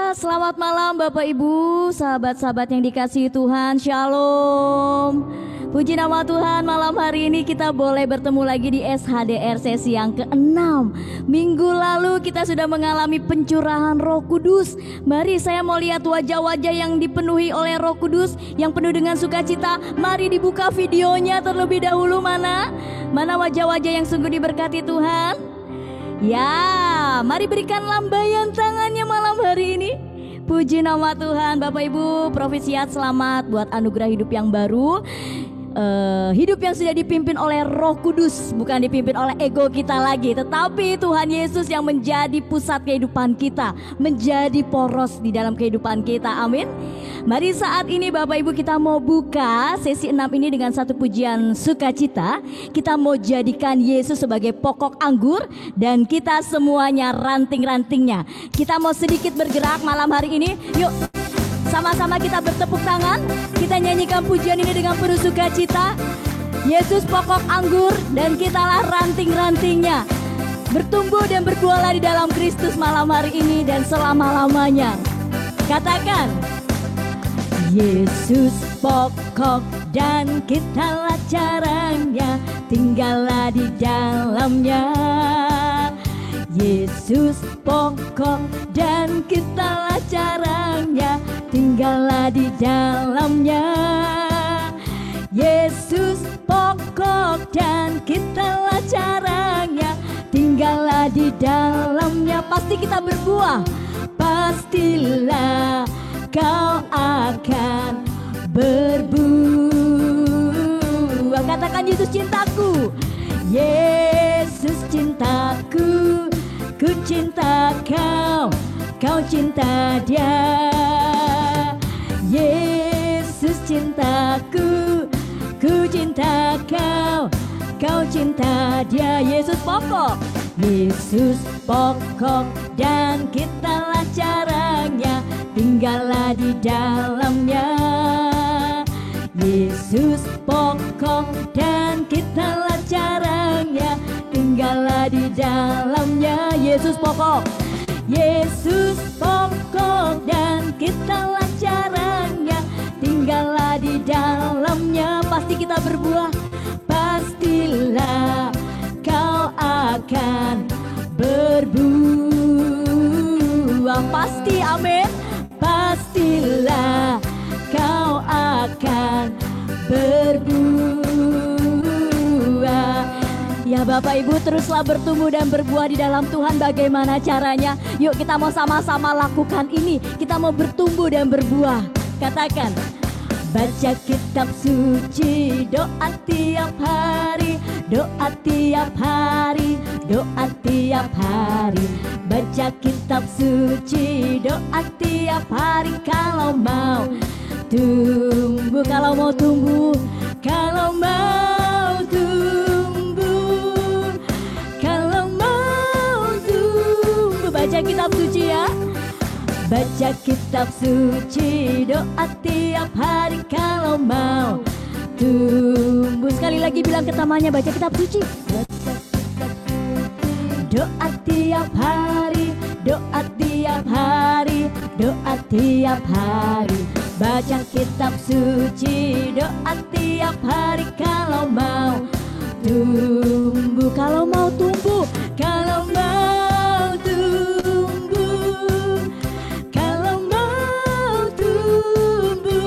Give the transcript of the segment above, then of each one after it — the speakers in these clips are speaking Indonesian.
Selamat malam Bapak Ibu, sahabat-sahabat yang dikasihi Tuhan, Shalom. Puji nama Tuhan, malam hari ini kita boleh bertemu lagi di SHDR sesi yang ke-6. Minggu lalu kita sudah mengalami pencurahan Roh Kudus. Mari saya mau lihat wajah-wajah yang dipenuhi oleh Roh Kudus, yang penuh dengan sukacita. Mari dibuka videonya terlebih dahulu, mana wajah-wajah yang sungguh diberkati Tuhan. Ya, mari berikan lambaian tangannya malam hari ini. Puji nama Tuhan. Bapak Ibu, profesiat selamat buat anugerah hidup yang baru. Hidup yang sudah dipimpin oleh Roh Kudus, bukan dipimpin oleh ego kita lagi, tetapi Tuhan Yesus yang menjadi pusat kehidupan kita, menjadi poros di dalam kehidupan kita. Amin. Mari saat ini Bapak Ibu kita mau buka sesi 6 ini dengan satu pujian sukacita. Kita mau jadikan Yesus sebagai pokok anggur dan kita semuanya ranting-rantingnya. Kita mau sedikit bergerak malam hari ini. Yuk, sama-sama kita bertepuk tangan. Kita nyanyikan pujian ini dengan penuh sukacita. Yesus pokok anggur dan kitalah ranting-rantingnya. Bertumbuh dan berbuahlah di dalam Kristus malam hari ini dan selama-lamanya. Katakan, Yesus pokok dan kitalah caranya, tinggallah di dalamnya. Yesus pokok dan kitalah caranya, tinggallah di dalamnya. Yesus pokok dan kitalah caranya, tinggallah di dalamnya. Pasti kita berbuah, pastilah kau akan berbuah. Katakan, Yesus cintaku, Yesus cintaku. Ku cinta kau, kau cinta dia. Yesus cintaku, ku cinta kau, kau cinta dia. Yesus pokok, Yesus pokok dan kitalah caranya, tinggallah di dalamnya. Yesus pokok dan kitalah caranya, tinggallah di dalamnya. Yesus pokok, Yesus pokok dan kitalah caranya, tinggallah di dalamnya. Pasti kita berbuah, pastilah kau akan berbuah. Pasti, amin. Pastilah kau akan berbuah. Ya Bapak Ibu, teruslah bertumbuh dan berbuah di dalam Tuhan. Bagaimana caranya? Yuk kita mau sama-sama lakukan ini. Kita mau bertumbuh dan berbuah. Katakan, baca kitab suci, doa tiap hari, doa tiap hari, doa tiap hari. Baca kitab suci, doa tiap hari. Kalau mau tumbuh, kalau mau tumbuh, kalau mau tumbuh, kalau mau tumbuh. Baca kitab suci ya. Baca kitab suci, doa tiap hari. Kalau mau tumbuh. Sekali lagi bilang ke temannya, baca kitab suci. Doa tiap hari, doa tiap hari, doa tiap hari. Baca kitab suci, doa tiap hari. Kalau mau tumbuh, kalau mau tumbuh, kalau mau tumbuh, kalau mau tumbuh.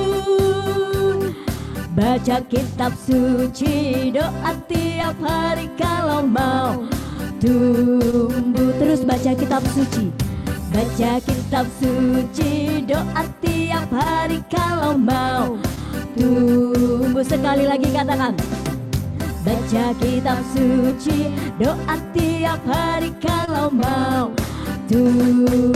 Baca kitab suci, doa tiap hari. Kalau mau tumbuh. Terus baca kitab suci, baca kitab suci, doa tiap hari. Kalau mau tumbuh. Sekali lagi katakan, baca kitab suci, doa tiap hari. Kalau mau tumbuh.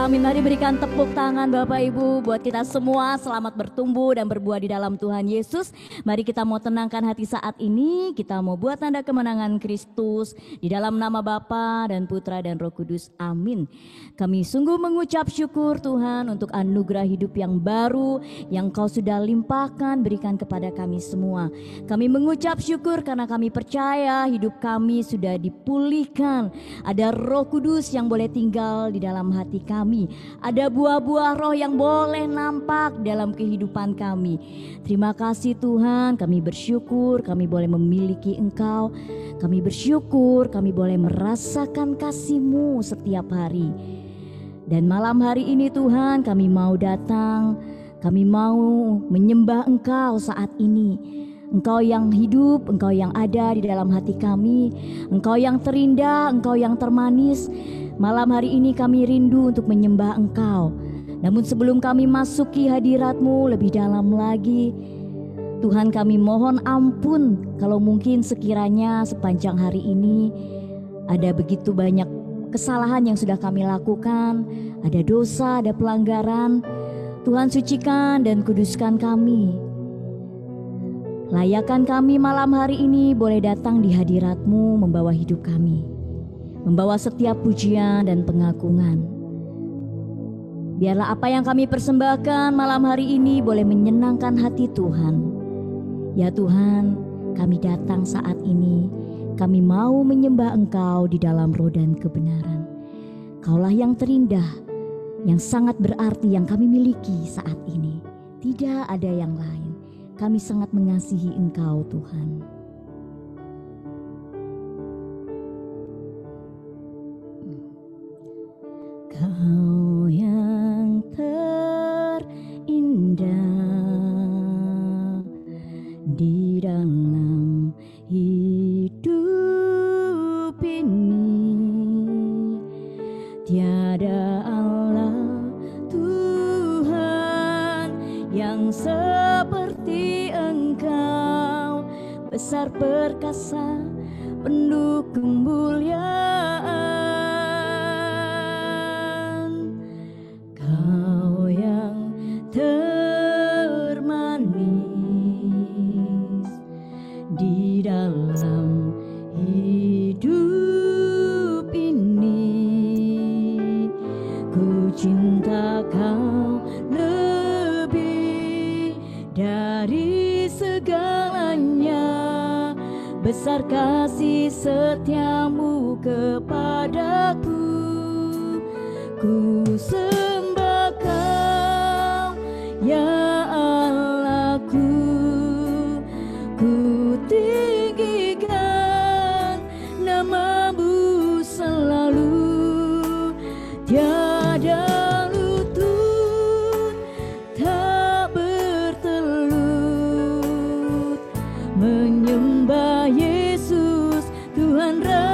Amin. Mari berikan tepuk tangan Bapak Ibu buat kita semua. Selamat bertumbuh dan berbuah di dalam Tuhan Yesus. Mari kita mau tenangkan hati saat ini. Kita mau buat tanda kemenangan Kristus di dalam nama Bapa dan Putra dan Roh Kudus. Amin. Kami sungguh mengucap syukur Tuhan untuk anugerah hidup yang baru yang Kau sudah limpahkan berikan kepada kami semua. Kami mengucap syukur karena kami percaya hidup kami sudah dipulihkan. Ada Roh Kudus Kudus yang boleh tinggal di dalam hati kami. Ada buah-buah roh yang boleh nampak dalam kehidupan kami. Terima kasih Tuhan, kami bersyukur kami boleh memiliki Engkau. Kami bersyukur kami boleh merasakan kasih-Mu setiap hari. Dan malam hari ini Tuhan, kami mau datang, kami mau menyembah Engkau saat ini. Engkau yang hidup, Engkau yang ada di dalam hati kami, Engkau yang terindah, Engkau yang termanis. Malam hari ini kami rindu untuk menyembah Engkau. Namun sebelum kami masuki hadirat-Mu lebih dalam lagi, Tuhan kami mohon ampun kalau mungkin sekiranya sepanjang hari ini ada begitu banyak kesalahan yang sudah kami lakukan, ada dosa, ada pelanggaran. Tuhan sucikan dan kuduskan kami. Layakkan kami malam hari ini boleh datang di hadirat-Mu membawa hidup kami, membawa setiap pujian dan pengagungan. Biarlah apa yang kami persembahkan malam hari ini boleh menyenangkan hati Tuhan. Ya Tuhan, kami datang saat ini, kami mau menyembah Engkau di dalam roh dan kebenaran. Kaulah yang terindah, yang sangat berarti yang kami miliki saat ini. Tidak ada yang lain. Kami sangat mengasihi Engkau Tuhan. Kau yang terindah di dalam hidup ini, tiada Allah Tuhan yang seperti Engkau, besar perkasa penuh kemuliaan. Kau yang termanis di dalam hidup ini, ku cinta Kau lebih dari segalanya. Besar kasih setiamu kepadaku, ku sembah Kau ya Allahku, ku tinggikan nama-Mu selalu. Tiada lutut tak bertelut menyembah Yesus Tuhan Rajaku.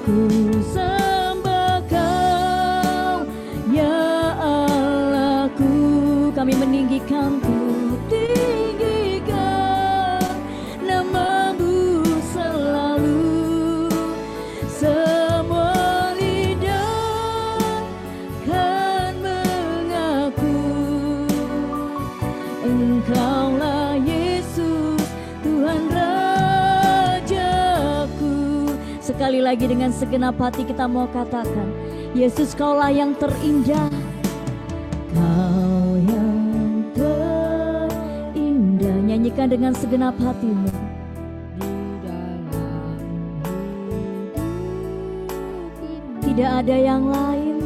Ku sembah Kau ya Allahku, kami meninggikan, ku tinggikan nama-Mu selalu. Semua lidah kan mengaku Engkaulah Yesus Tuhan Rajaku. Sekali lagi dengan segenap hati kita mau katakan, Yesus Kaulah yang terindah, Kau yang terindah. Nyanyikan dengan segenap hatimu. Tidak ada yang lain,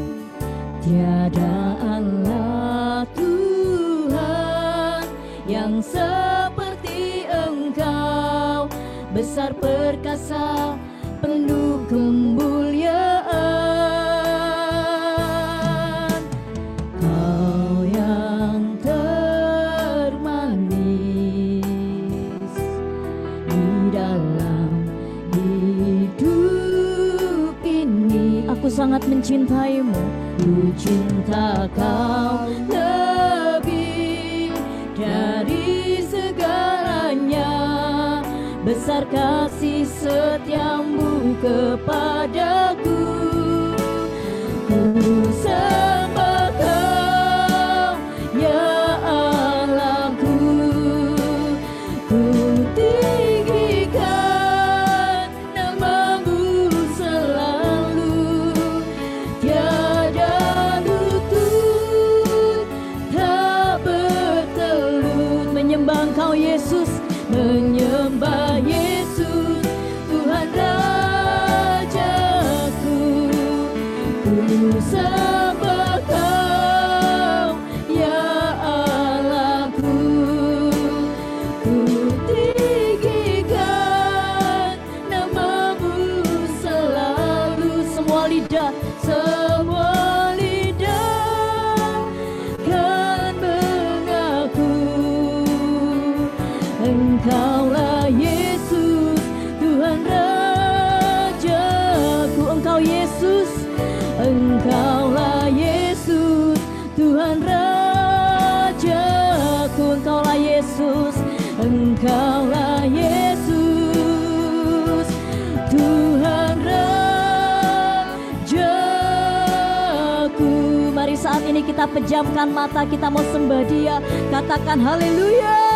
tiada Allah Tuhan yang seperti Engkau, besar perkasa penuh kemuliaan. Kau yang termanis di dalam hidup ini. Aku sangat mencintaimu, ku cinta Kau lebih dari segalanya. Besar kasih setiamu kepadaku, ku sembah Kau ya Allahku, ku tinggikan nama-Mu selalu. Tiada lutut tak bertelut menyembah Engkau Yesus, menyembah Yesus Tuhan Rajaku. Engkaulah Yesus, Tuhan Rajaku. Engkau Yesus, Engkaulah Yesus, Tuhan Rajaku. Engkaulah Yesus, Engkaulah Yesus, Tuhan Rajaku. Mari saat ini kita pejamkan mata, kita mau sembah Dia. Katakan haleluya.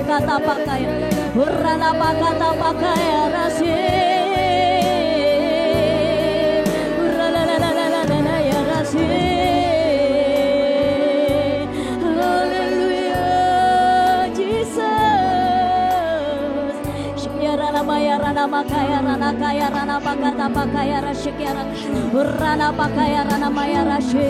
Kata pakai urana kata pakai rasi urana la ya rasi. Hallelujah Jesus. Syirana maya rana makaya rana kaya rana pakata pakaya rasi urana pakaya rana maya rasi.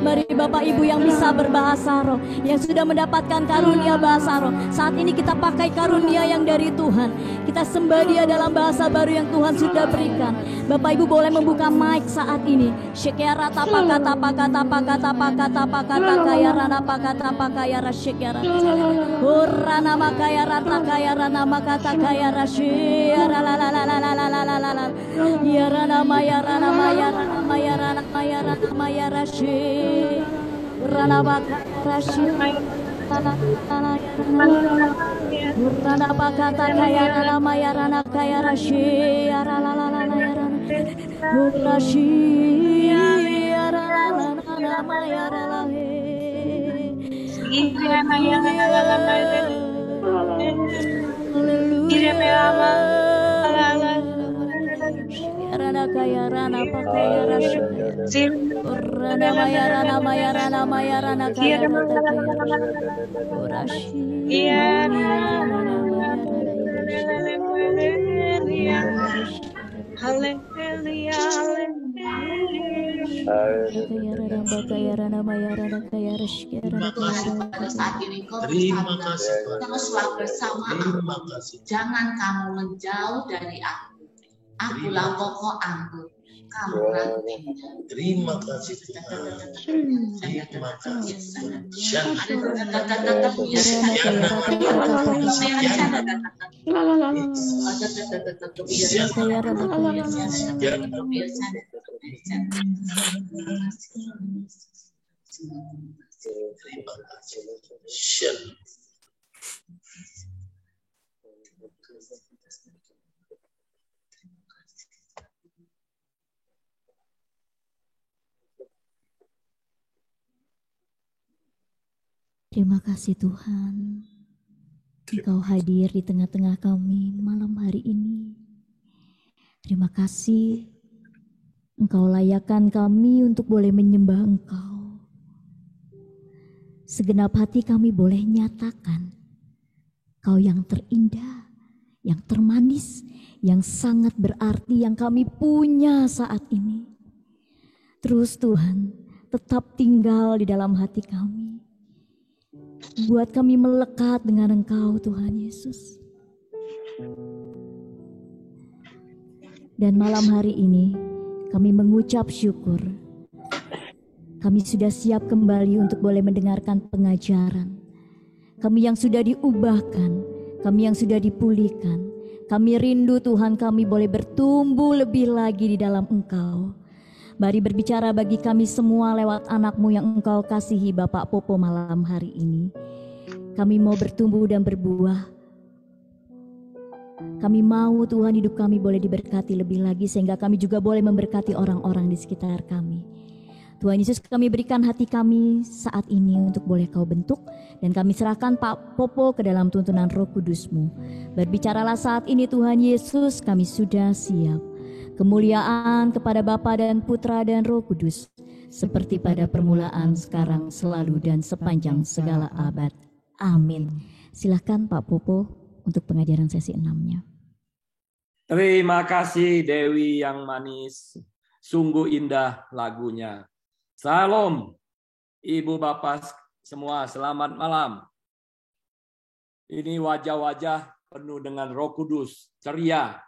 Mari Bapak Ibu yang bisa berbahasa roh, yang sudah mendapatkan karunia bahasa roh, saat ini kita pakai karunia yang dari Tuhan. Kita sembah Dia dalam bahasa baru yang Tuhan sudah berikan. Bapak Ibu boleh membuka mic saat ini. Syekera tapaka tapaka tapaka tapaka tapaka takaya rana pakata pakaya rasyekera. Urana makaya rata kaya rana makata kaya rasyekera la la la la la la la la la. Ya rana maya rana maya rana maya rana maya rana maya rasyekera. Rana baka rasyekera. Rana bakata kaya rana maya rana kaya rasyekera la la la la ya rana. Rasyekera la la la maya rana. Rana kaya rana pakaya rasyekera. Rana maya rana maya rana maya rana kaya rata kaya Terima kasih teruslah bersama aku. Jangan kamu menjauh dari aku. Akulah pokok anggur. Kamu rantingnya. Terima kasih Tuhan. Terima kasih Tuhan. Terima kasih Tuhan, Engkau hadir di tengah-tengah kami malam hari ini. Terima kasih Engkau layakkan kami untuk boleh menyembah Engkau. Segenap hati kami boleh nyatakan Kau yang terindah, yang termanis, yang sangat berarti yang kami punya saat ini. Terus Tuhan, tetap tinggal di dalam hati kami. Buat kami melekat dengan Engkau Tuhan Yesus. Dan malam hari ini kami mengucap syukur. Kami sudah siap kembali untuk boleh mendengarkan pengajaran. Kami yang sudah diubahkan, kami yang sudah dipulihkan. Kami rindu Tuhan kami boleh bertumbuh lebih lagi di dalam Engkau. Mari berbicara bagi kami semua lewat anak-Mu yang Engkau kasihi Bapak Popo malam hari ini. Kami mau bertumbuh dan berbuah. Kami mau Tuhan hidup kami boleh diberkati lebih lagi sehingga kami juga boleh memberkati orang-orang di sekitar kami. Tuhan Yesus, kami berikan hati kami saat ini untuk boleh Kau bentuk dan kami serahkan Pak Popo ke dalam tuntunan Roh Kudus-Mu. Berbicaralah saat ini Tuhan Yesus, kami sudah siap. Kemuliaan kepada Bapa dan Putra dan Roh Kudus, seperti pada permulaan, sekarang, selalu, dan sepanjang segala abad. Amin. Silakan Pak Popo untuk pengajaran sesi 6-nya. Terima kasih Dewi yang manis. Sungguh indah lagunya. Salam, Ibu Bapak semua, selamat malam. Ini wajah-wajah penuh dengan Roh Kudus, ceria,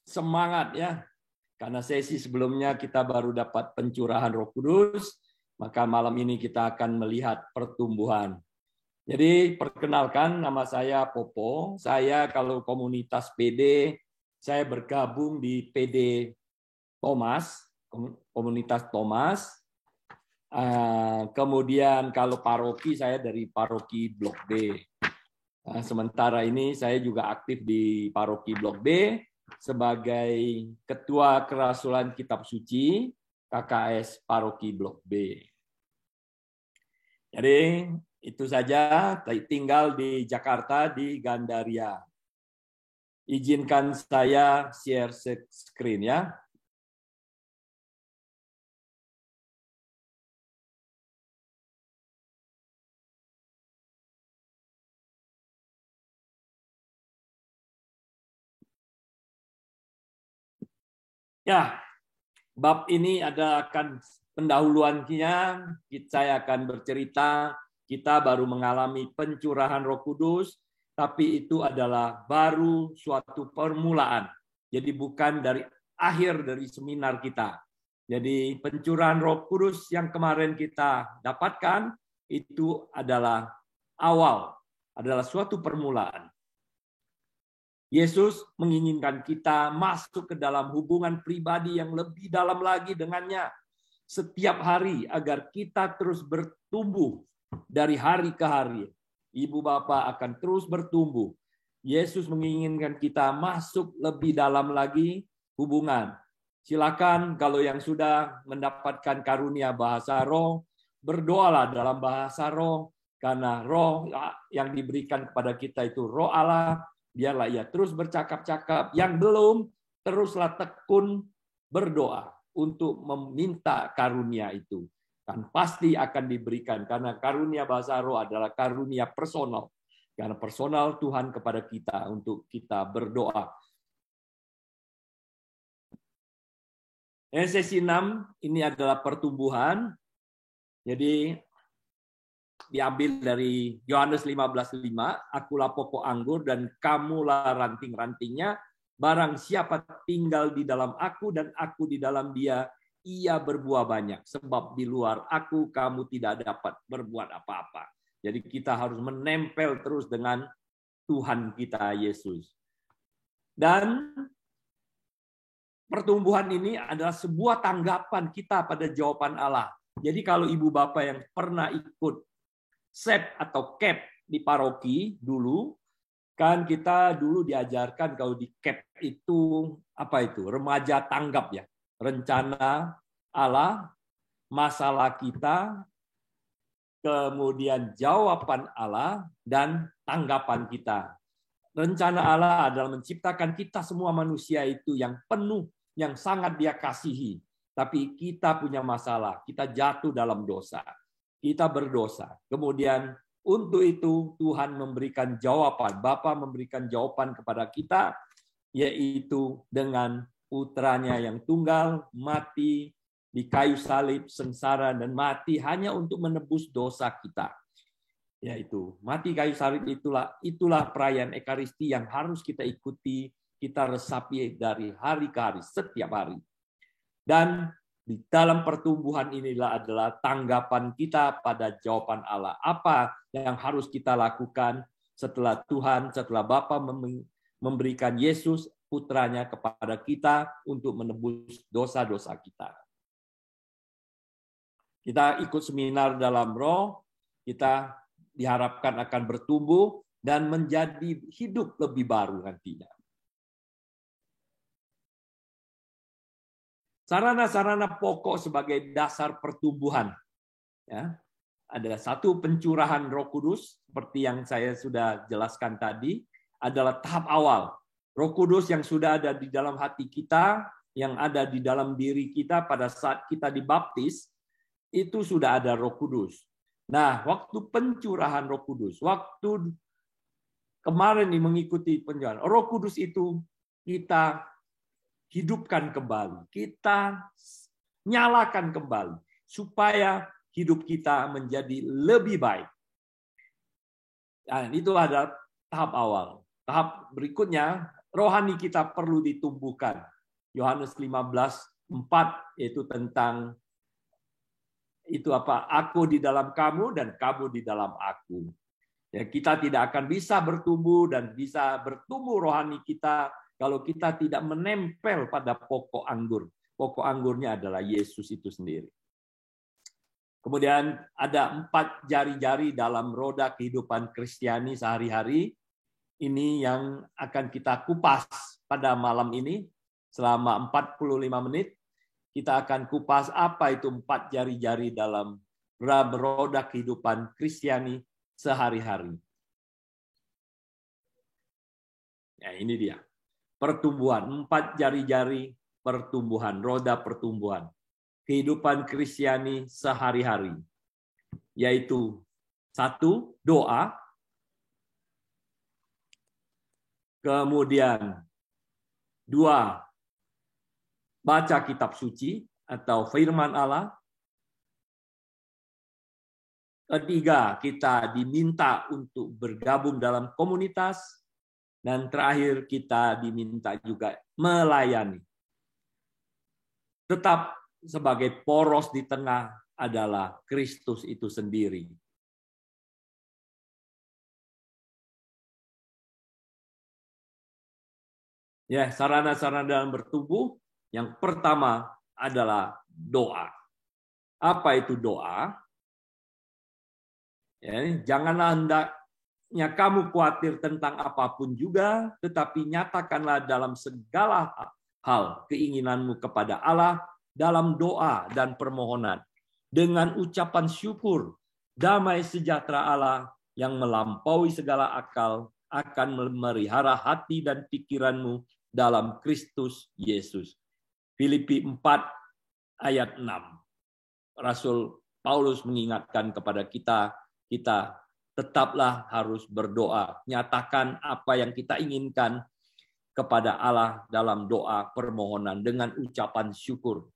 semangat ya. Karena sesi sebelumnya kita baru dapat pencurahan Roh Kudus, maka malam ini kita akan melihat pertumbuhan. Jadi perkenalkan, nama saya Popo. Saya kalau komunitas PD, saya bergabung di PD Thomas, komunitas Thomas. Kemudian kalau paroki, saya dari paroki Blok B. Sementara ini saya juga aktif di paroki Blok B sebagai Ketua Kerasulan Kitab Suci KKS Paroki Blok B. Jadi itu saja, tinggal di Jakarta di Gandaria. Izinkan saya share screen ya. Ya, bab ini akan pendahuluannya, saya akan bercerita, kita baru mengalami pencurahan Roh Kudus, tapi itu adalah baru suatu permulaan. Jadi bukan dari akhir dari seminar kita. Jadi pencurahan Roh Kudus yang kemarin kita dapatkan, itu adalah awal, adalah suatu permulaan. Yesus menginginkan kita masuk ke dalam hubungan pribadi yang lebih dalam lagi dengannya setiap hari agar kita terus bertumbuh dari hari ke hari. Ibu Bapak akan terus bertumbuh. Yesus menginginkan kita masuk lebih dalam lagi hubungan. Silakan kalau yang sudah mendapatkan karunia bahasa roh, berdoalah dalam bahasa roh karena roh yang diberikan kepada kita itu roh Allah. Biarlah ia terus bercakap-cakap. Yang belum, teruslah tekun berdoa untuk meminta karunia itu. Dan pasti akan diberikan. Karena karunia bahasa roh adalah karunia personal. Karena personal Tuhan kepada kita untuk kita berdoa. Sesi 6 ini adalah pertumbuhan. Jadi diambil dari Yohanes 15:5, akulah pokok anggur dan kamulah ranting-rantingnya, barang siapa tinggal di dalam aku dan aku di dalam dia, ia berbuah banyak, sebab di luar aku kamu tidak dapat berbuat apa-apa. Jadi kita harus menempel terus dengan Tuhan kita Yesus. Dan pertumbuhan ini adalah sebuah tanggapan kita pada jawaban Allah. Jadi kalau ibu bapak yang pernah ikut SEP atau CAP di paroki dulu, kan kita dulu diajarkan kalau di CAP itu apa itu? Remaja tanggap ya. Rencana Allah, masalah kita, kemudian jawaban Allah dan tanggapan kita. Rencana Allah adalah menciptakan kita semua manusia itu yang penuh, yang sangat Dia kasihi. Tapi kita punya masalah, kita jatuh dalam dosa. Kita berdosa. Kemudian Untuk itu Tuhan memberikan jawaban, Bapa memberikan jawaban kepada kita, yaitu dengan putranya yang tunggal mati di kayu salib, sengsara dan mati hanya untuk menebus dosa kita. Yaitu mati kayu salib, itulah perayaan Ekaristi yang harus kita ikuti, kita resapi dari hari ke hari, setiap hari. Dan di dalam pertumbuhan inilah adalah tanggapan kita pada jawaban Allah. Apa yang harus kita lakukan setelah Tuhan, setelah Bapa memberikan Yesus putranya kepada kita untuk menebus dosa-dosa kita. Kita ikut seminar dalam roh, kita diharapkan akan bertumbuh dan menjadi hidup lebih baru nantinya. Sarana-sarana pokok sebagai dasar pertumbuhan. Ya, ada satu pencurahan Roh Kudus, seperti yang saya sudah jelaskan tadi, adalah tahap awal. Roh Kudus yang sudah ada di dalam hati kita, yang ada di dalam diri kita pada saat kita dibaptis, itu sudah ada Roh Kudus. Nah, waktu pencurahan Roh Kudus, waktu kemarin mengikuti pencurahan Roh Kudus itu kita hidupkan kembali, kita nyalakan kembali, supaya hidup kita menjadi lebih baik. Dan itu adalah tahap awal. Tahap berikutnya, rohani kita perlu ditumbuhkan. Yohanes 15:4 yaitu tentang itu apa? Aku di dalam kamu dan kamu di dalam aku. Ya, kita tidak akan bisa bertumbuh dan bisa bertumbuh rohani kita kalau kita tidak menempel pada pokok anggur. Pokok anggurnya adalah Yesus itu sendiri. Kemudian ada 4 jari-jari dalam roda kehidupan Kristiani sehari-hari. Ini yang akan kita kupas pada malam ini. Selama 45 menit, kita akan kupas apa itu 4 jari-jari dalam roda kehidupan Kristiani sehari-hari. Ya, ini dia. Pertumbuhan, 4 jari-jari pertumbuhan, roda pertumbuhan. Kehidupan Kristiani sehari-hari. Yaitu 1, doa. Kemudian 2, baca kitab suci atau firman Allah. 3, kita diminta untuk bergabung dalam komunitas. Dan terakhir kita diminta juga melayani. Tetap sebagai poros di tengah adalah Kristus itu sendiri. Ya, sarana-sarana dalam bertumbuh, yang pertama adalah doa. Apa itu doa? Ya, janganlah hendaknya kamu khawatir tentang apapun juga, tetapi nyatakanlah dalam segala hal keinginanmu kepada Allah dalam doa dan permohonan. Dengan ucapan syukur, damai sejahtera Allah yang melampaui segala akal akan memelihara hati dan pikiranmu dalam Kristus Yesus. Filipi 4 ayat 6. Rasul Paulus mengingatkan kepada kita tetaplah harus berdoa. Nyatakan apa yang kita inginkan kepada Allah dalam doa permohonan dengan ucapan syukur.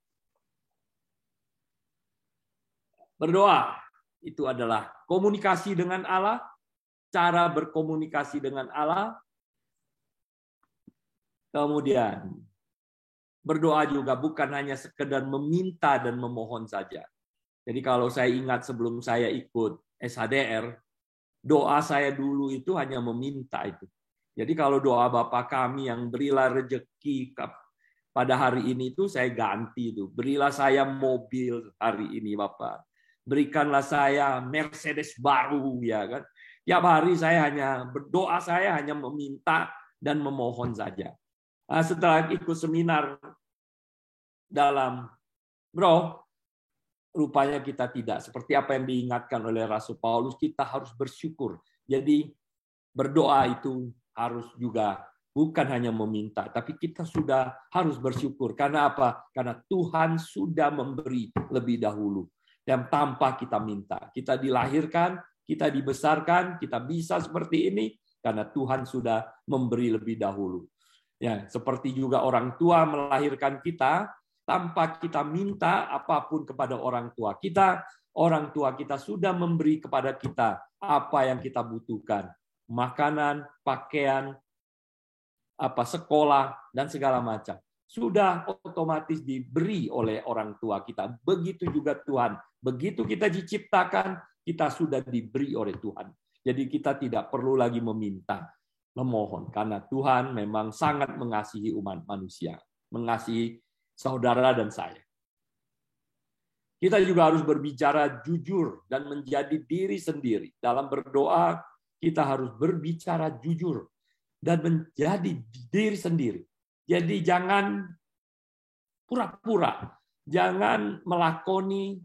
Berdoa itu adalah komunikasi dengan Allah, cara berkomunikasi dengan Allah. Kemudian berdoa juga bukan hanya sekedar meminta dan memohon saja. Jadi kalau saya ingat sebelum saya ikut SHDR, doa saya dulu itu hanya meminta itu. Jadi kalau doa Bapa kami yang berilah rezeki pada hari ini itu saya ganti itu. Berilah saya mobil hari ini Bapak. Berikanlah saya Mercedes baru ya kan. Tiap hari saya hanya berdoa, saya hanya meminta dan memohon saja. Nah, setelah ikut seminar dalam roh, rupanya kita tidak. Seperti apa yang diingatkan oleh Rasul Paulus, kita harus bersyukur. Jadi berdoa itu harus juga bukan hanya meminta, tapi kita sudah harus bersyukur. Karena apa? Karena Tuhan sudah memberi lebih dahulu. Dan tanpa kita minta. Kita dilahirkan Kita dibesarkan, kita bisa seperti ini karena Tuhan sudah memberi lebih dahulu. Ya, seperti juga orang tua melahirkan kita tanpa kita minta apapun kepada orang tua kita sudah memberi kepada kita apa yang kita butuhkan. Makanan, pakaian, sekolah, dan segala macam. Sudah otomatis diberi oleh orang tua kita. Begitu juga Tuhan. Begitu kita diciptakan, kita sudah diberi oleh Tuhan. Jadi kita tidak perlu lagi meminta, memohon. Karena Tuhan memang sangat mengasihi umat manusia. Mengasihi saudara dan saya. Kita juga harus berbicara jujur dan menjadi diri sendiri. Dalam berdoa, kita harus berbicara jujur dan menjadi diri sendiri. Jadi jangan pura-pura, jangan melakoni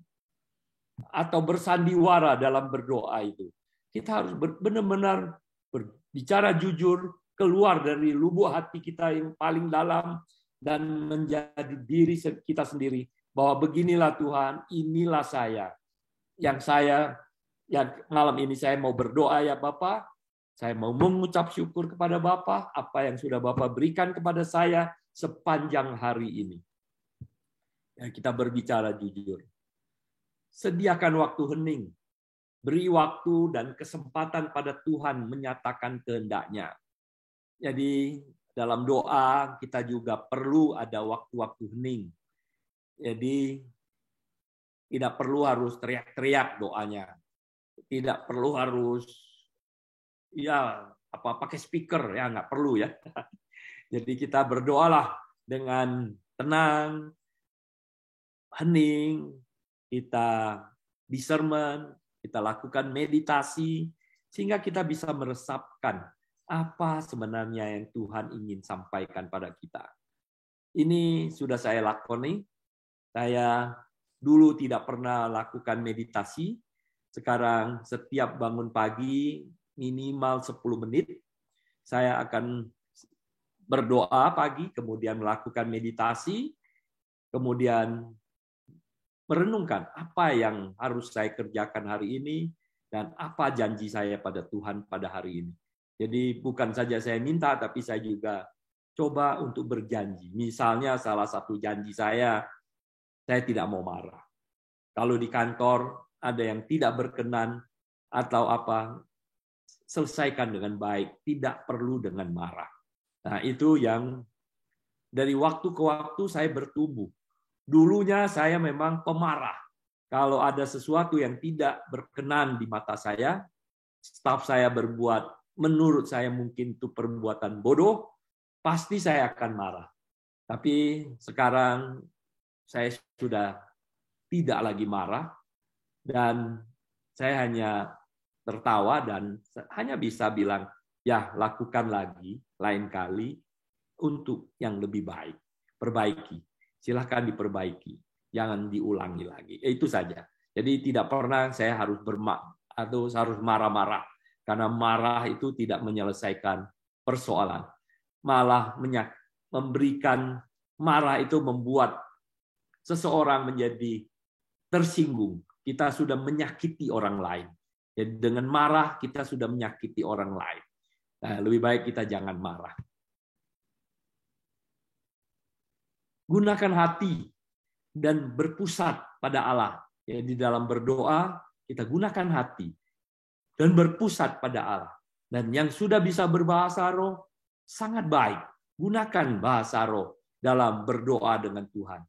atau bersandiwara dalam berdoa itu. Kita harus benar-benar berbicara jujur, keluar dari lubuk hati kita yang paling dalam, dan menjadi diri kita sendiri. Bahwa beginilah Tuhan, inilah saya. Yang malam ini saya mau berdoa ya Bapak, saya mau mengucap syukur kepada Bapa, apa yang sudah Bapa berikan kepada saya sepanjang hari ini. Ya, kita berbicara jujur. Sediakan waktu hening. Beri waktu dan kesempatan pada Tuhan menyatakan kehendak-Nya. Jadi dalam doa kita juga perlu ada waktu-waktu hening. Jadi tidak perlu harus teriak-teriak doanya. Tidak perlu harus pakai speaker, ya nggak perlu ya. Jadi kita berdoalah dengan tenang, hening, kita discernment, kita lakukan meditasi sehingga kita bisa meresapkan apa sebenarnya yang Tuhan ingin sampaikan pada kita. Ini sudah saya lakoni. Saya dulu tidak pernah lakukan meditasi. Sekarang setiap bangun pagi minimal 10 menit, saya akan berdoa pagi, kemudian melakukan meditasi, kemudian merenungkan apa yang harus saya kerjakan hari ini, dan apa janji saya pada Tuhan pada hari ini. Jadi bukan saja saya minta, tapi saya juga coba untuk berjanji. Misalnya salah satu janji saya tidak mau marah. Kalau di kantor ada yang tidak berkenan atau apa, selesaikan dengan baik, tidak perlu dengan marah. Nah, itu yang dari waktu ke waktu saya bertumbuh. Dulunya saya memang pemarah. Kalau ada sesuatu yang tidak berkenan di mata saya, staf saya berbuat, menurut saya mungkin itu perbuatan bodoh, pasti saya akan marah. Tapi sekarang saya sudah tidak lagi marah, dan saya hanya tertawa dan hanya bisa bilang, ya lakukan lagi, lain kali, untuk yang lebih baik. Perbaiki, silahkan diperbaiki, jangan diulangi lagi. Itu saja. Jadi tidak pernah saya harus harus marah-marah, karena marah itu tidak menyelesaikan persoalan. Malah memberikan marah itu membuat seseorang menjadi tersinggung. Kita sudah menyakiti orang lain. Jadi dengan marah kita sudah menyakiti orang lain. Nah, lebih baik kita jangan marah. Gunakan hati dan berpusat pada Allah. Jadi dalam berdoa kita gunakan hati dan berpusat pada Allah. Dan yang sudah bisa berbahasa roh sangat baik. Gunakan bahasa roh dalam berdoa dengan Tuhan.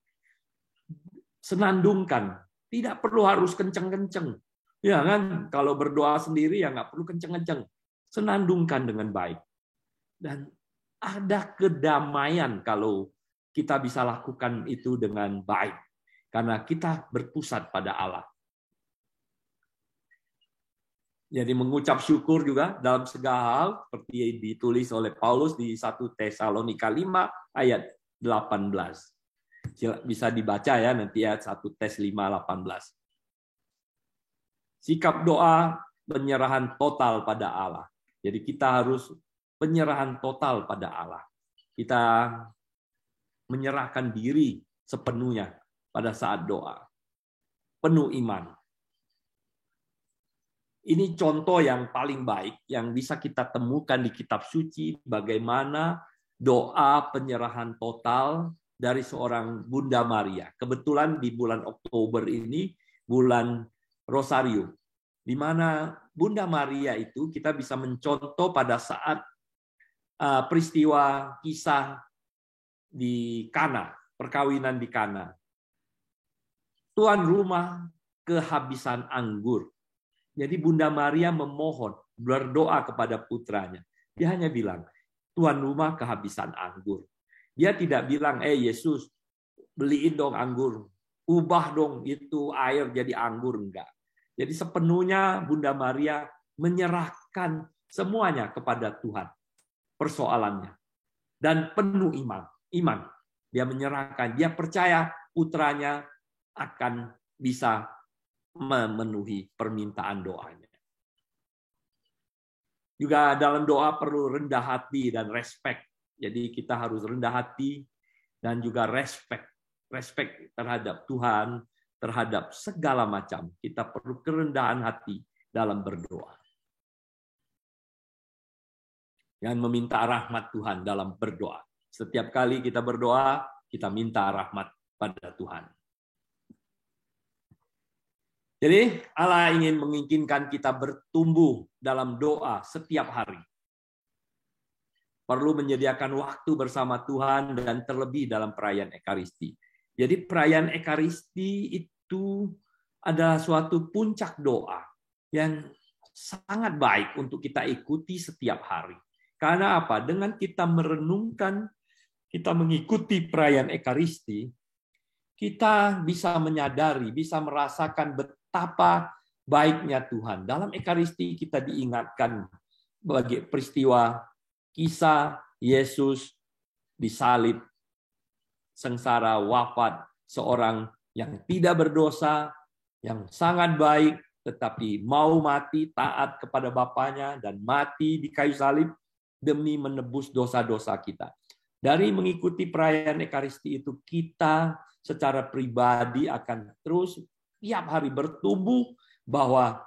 Senandungkan, tidak perlu harus kenceng-kenceng. Ya kan, kalau berdoa sendiri ya nggak perlu kenceng-kenceng. Senandungkan dengan baik. Dan ada kedamaian kalau kita bisa lakukan itu dengan baik. Karena kita berpusat pada Allah. Jadi mengucap syukur juga dalam segala hal, seperti ditulis oleh Paulus di 1 Tesalonika 5 ayat 18. Bisa dibaca ya nanti ya 1 Tes 5:18. Sikap doa penyerahan total pada Allah. Jadi kita harus penyerahan total pada Allah. Kita menyerahkan diri sepenuhnya pada saat doa. Penuh iman. Ini contoh yang paling baik yang bisa kita temukan di kitab suci, bagaimana doa penyerahan total dari seorang Bunda Maria. Kebetulan di bulan Oktober ini, bulan Rosario, di mana Bunda Maria itu kita bisa mencontoh pada saat peristiwa kisah di Kana, perkawinan di Kana. Tuan rumah kehabisan anggur. Jadi Bunda Maria memohon, berdoa kepada putranya. Dia hanya bilang, tuan rumah kehabisan anggur. Dia tidak bilang, Yesus, beliin dong anggur. Ubah dong itu air jadi anggur. Enggak. Jadi sepenuhnya Bunda Maria menyerahkan semuanya kepada Tuhan. Persoalannya. Dan penuh iman. Dia menyerahkan. Dia percaya putranya akan bisa memenuhi permintaan doanya. Juga dalam doa perlu rendah hati dan respect. Jadi kita harus rendah hati dan juga respect terhadap Tuhan, terhadap segala macam. Kita perlu kerendahan hati dalam berdoa. Dan meminta rahmat Tuhan dalam berdoa. Setiap kali kita berdoa, kita minta rahmat pada Tuhan. Jadi Allah ingin menginginkan kita bertumbuh dalam doa setiap hari. Perlu menyediakan waktu bersama Tuhan dan terlebih dalam perayaan Ekaristi. Jadi perayaan Ekaristi itu adalah suatu puncak doa yang sangat baik untuk kita ikuti setiap hari. Karena apa? Dengan kita merenungkan, kita mengikuti perayaan Ekaristi, kita bisa menyadari, bisa merasakan betapa baiknya Tuhan. Dalam Ekaristi kita diingatkan bagi peristiwa kisah Yesus disalib, sengsara, wafat, seorang yang tidak berdosa, yang sangat baik, tetapi mau mati taat kepada Bapaknya dan mati di kayu salib demi menebus dosa-dosa kita. Dari mengikuti perayaan Ekaristi itu, kita secara pribadi akan terus tiap hari bertumbuh bahwa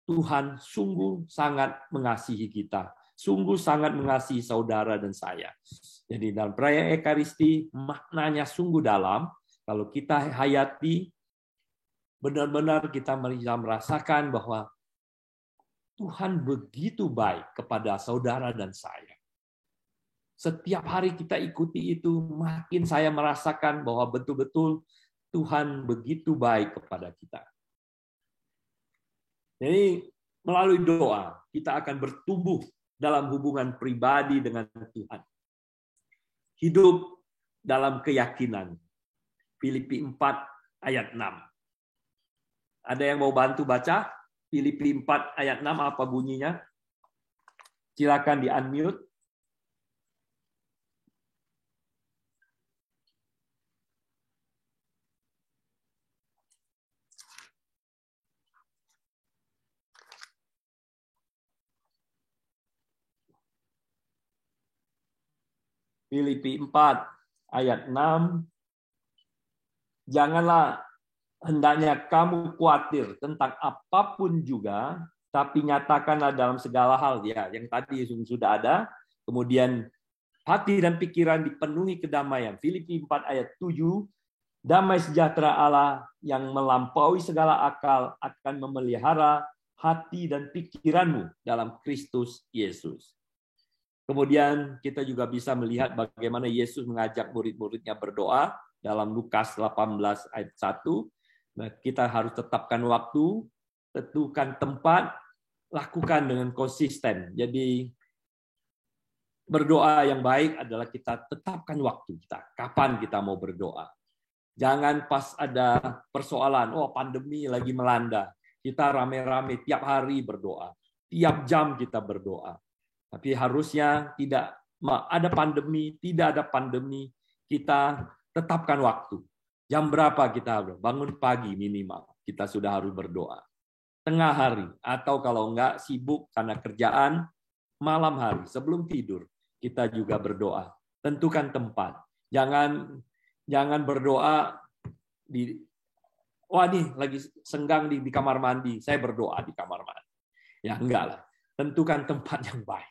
Tuhan sungguh sangat mengasihi kita. Sungguh sangat mengasihi saudara dan saya. Jadi dalam perayaan Ekaristi maknanya sungguh dalam. Kalau kita hayati, benar-benar kita bisa merasakan bahwa Tuhan begitu baik kepada saudara dan saya. Setiap hari kita ikuti itu, makin saya merasakan bahwa betul-betul Tuhan begitu baik kepada kita. Jadi melalui doa, kita akan bertumbuh dalam hubungan pribadi dengan Tuhan. Hidup dalam keyakinan. Filipi 4 ayat 6. Ada yang mau bantu baca? Filipi 4 ayat 6 apa bunyinya? Silakan di-unmute. Filipi 4 ayat 6. Janganlah hendaknya kamu khawatir tentang apapun juga, tapi nyatakanlah dalam segala hal. Ya, yang tadi sudah ada. Kemudian hati dan pikiran dipenuhi kedamaian. Filipi 4 ayat 7. Damai sejahtera Allah yang melampaui segala akal akan memelihara hati dan pikiranmu dalam Kristus Yesus. Kemudian kita juga bisa melihat bagaimana Yesus mengajak murid-muridnya berdoa dalam Lukas 18 ayat 1. Nah, kita harus tetapkan waktu, tentukan tempat, lakukan dengan konsisten. Jadi berdoa yang baik adalah kita tetapkan waktu kita. Kapan kita mau berdoa? Jangan pas ada persoalan, pandemi lagi melanda. Kita rame-rame tiap hari berdoa. Tiap jam kita berdoa. Tapi harusnya tidak ada pandemi, tidak ada pandemi, kita tetapkan waktu. Jam berapa kita harus bangun pagi minimal, kita sudah harus berdoa. Tengah hari, atau kalau enggak sibuk karena kerjaan, malam hari sebelum tidur, kita juga berdoa. Tentukan tempat. Jangan berdoa nih lagi senggang di kamar mandi, saya berdoa di kamar mandi. Ya enggak lah. Tentukan tempat yang baik.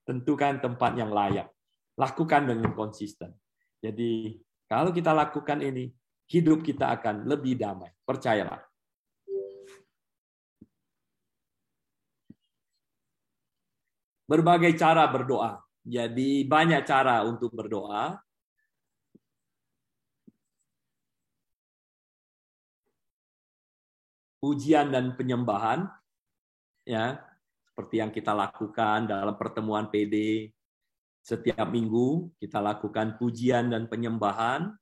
Tentukan tempat yang layak. Lakukan dengan konsisten. Jadi kalau kita lakukan ini, hidup kita akan lebih damai. Percayalah. Berbagai cara berdoa. Jadi banyak cara untuk berdoa. Pujian dan penyembahan, ya, seperti yang kita lakukan dalam pertemuan PD setiap minggu, kita lakukan pujian dan penyembahan.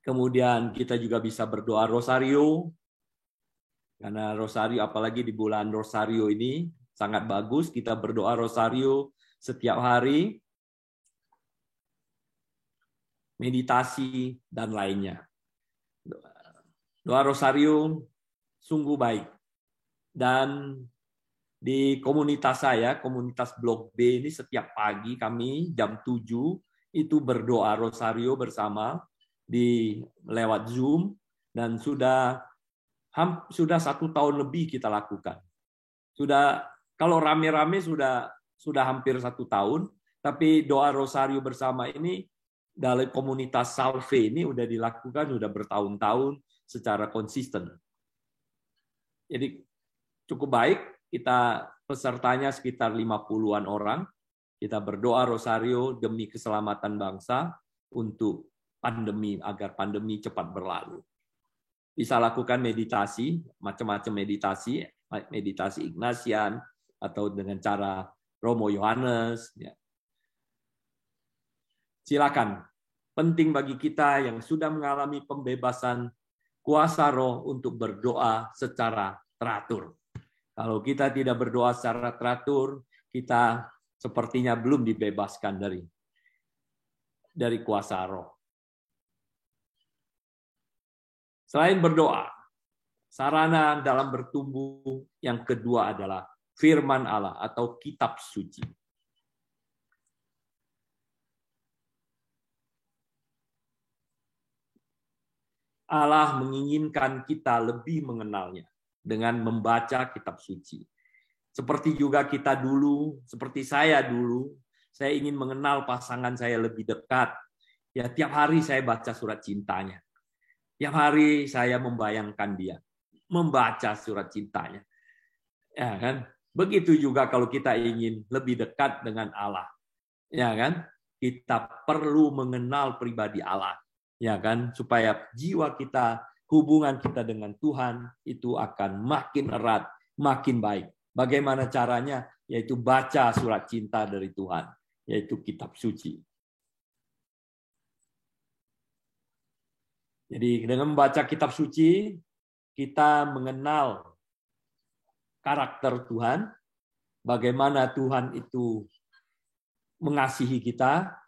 Kemudian kita juga bisa berdoa rosario, karena rosario, apalagi di bulan rosario ini sangat bagus, kita berdoa rosario setiap hari, meditasi dan lainnya. Doa rosario sungguh baik. Dan di komunitas saya, komunitas Blok B ini setiap pagi kami jam 7 itu berdoa rosario bersama lewat Zoom, dan sudah 1 tahun lebih kita lakukan. Kalau rame-rame sudah hampir 1 tahun, tapi doa rosario bersama ini dalam komunitas Salve ini udah dilakukan sudah bertahun-tahun secara konsisten. Jadi cukup baik, kita pesertanya sekitar 50-an orang. Kita berdoa rosario demi keselamatan bangsa untuk pandemi, agar pandemi cepat berlalu. Bisa lakukan meditasi, macam-macam meditasi Ignatian atau dengan cara Romo Yohanes. Ya. Silakan. Penting bagi kita yang sudah mengalami pembebasan kuasa roh untuk berdoa secara teratur. Kalau kita tidak berdoa secara teratur, kita sepertinya belum dibebaskan dari kuasa roh. Selain berdoa, sarana dalam bertumbuh yang kedua adalah firman Allah atau kitab suci. Allah menginginkan kita lebih mengenalnya dengan membaca kitab suci. Seperti juga kita dulu, seperti saya dulu, saya ingin mengenal pasangan saya lebih dekat. Ya, tiap hari saya baca surat cintanya. Tiap hari saya membayangkan dia, membaca surat cintanya. Ya kan? Begitu juga kalau kita ingin lebih dekat dengan Allah. Ya kan? Kita perlu mengenal pribadi Allah. Ya kan, supaya jiwa kita, hubungan kita dengan Tuhan itu akan makin erat, makin baik. Bagaimana caranya? Yaitu baca surat cinta dari Tuhan, yaitu kitab suci. Jadi dengan membaca kitab suci, kita mengenal karakter Tuhan, bagaimana Tuhan itu mengasihi kita.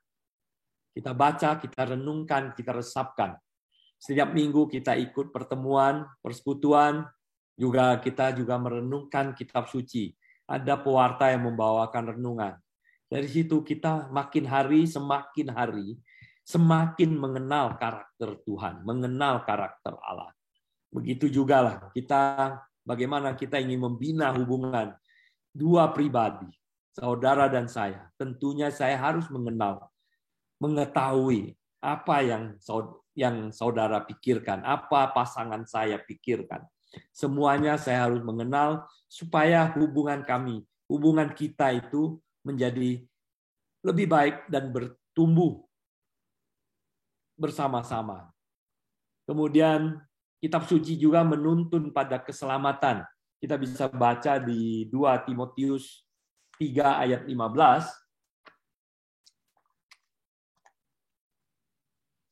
Kita baca, kita renungkan, kita resapkan. Setiap minggu kita ikut pertemuan, persekutuan, kita juga merenungkan kitab suci. Ada pewarta yang membawakan renungan. Dari situ kita makin hari, semakin mengenal karakter Tuhan, mengenal karakter Allah. Begitu juga lah kita, bagaimana kita ingin membina hubungan dua pribadi, saudara dan saya. Tentunya saya harus mengetahui apa yang saudara pikirkan, apa pasangan saya pikirkan. Semuanya saya harus mengenal supaya hubungan kita itu menjadi lebih baik dan bertumbuh bersama-sama. Kemudian kitab suci juga menuntun pada keselamatan. Kita bisa baca di 2 Timotius 3 ayat 15.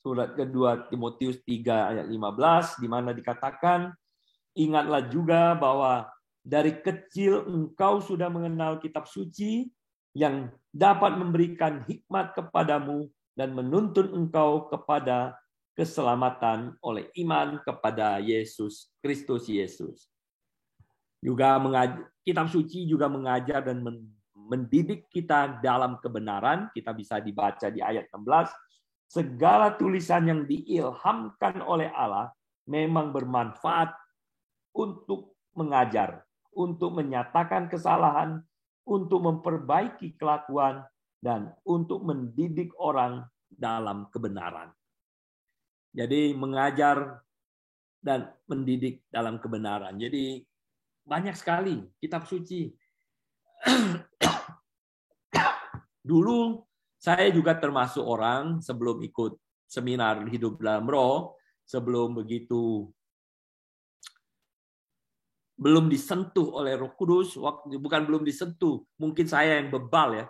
Surat kedua Timotius 3 ayat 15, di mana dikatakan, ingatlah juga bahwa dari kecil engkau sudah mengenal kitab suci yang dapat memberikan hikmat kepadamu dan menuntun engkau kepada keselamatan oleh iman kepada Yesus, Kristus Yesus. Juga kitab suci juga mengajar dan mendidik kita dalam kebenaran. Kita bisa dibaca di ayat 16. Segala tulisan yang diilhamkan oleh Allah memang bermanfaat untuk mengajar, untuk menyatakan kesalahan, untuk memperbaiki kelakuan, dan untuk mendidik orang dalam kebenaran. Jadi mengajar dan mendidik dalam kebenaran. Jadi banyak sekali kitab suci. Dulu saya juga termasuk orang sebelum ikut seminar hidup dalam roh, sebelum begitu belum disentuh oleh Roh Kudus, bukan belum disentuh, mungkin saya yang bebal ya.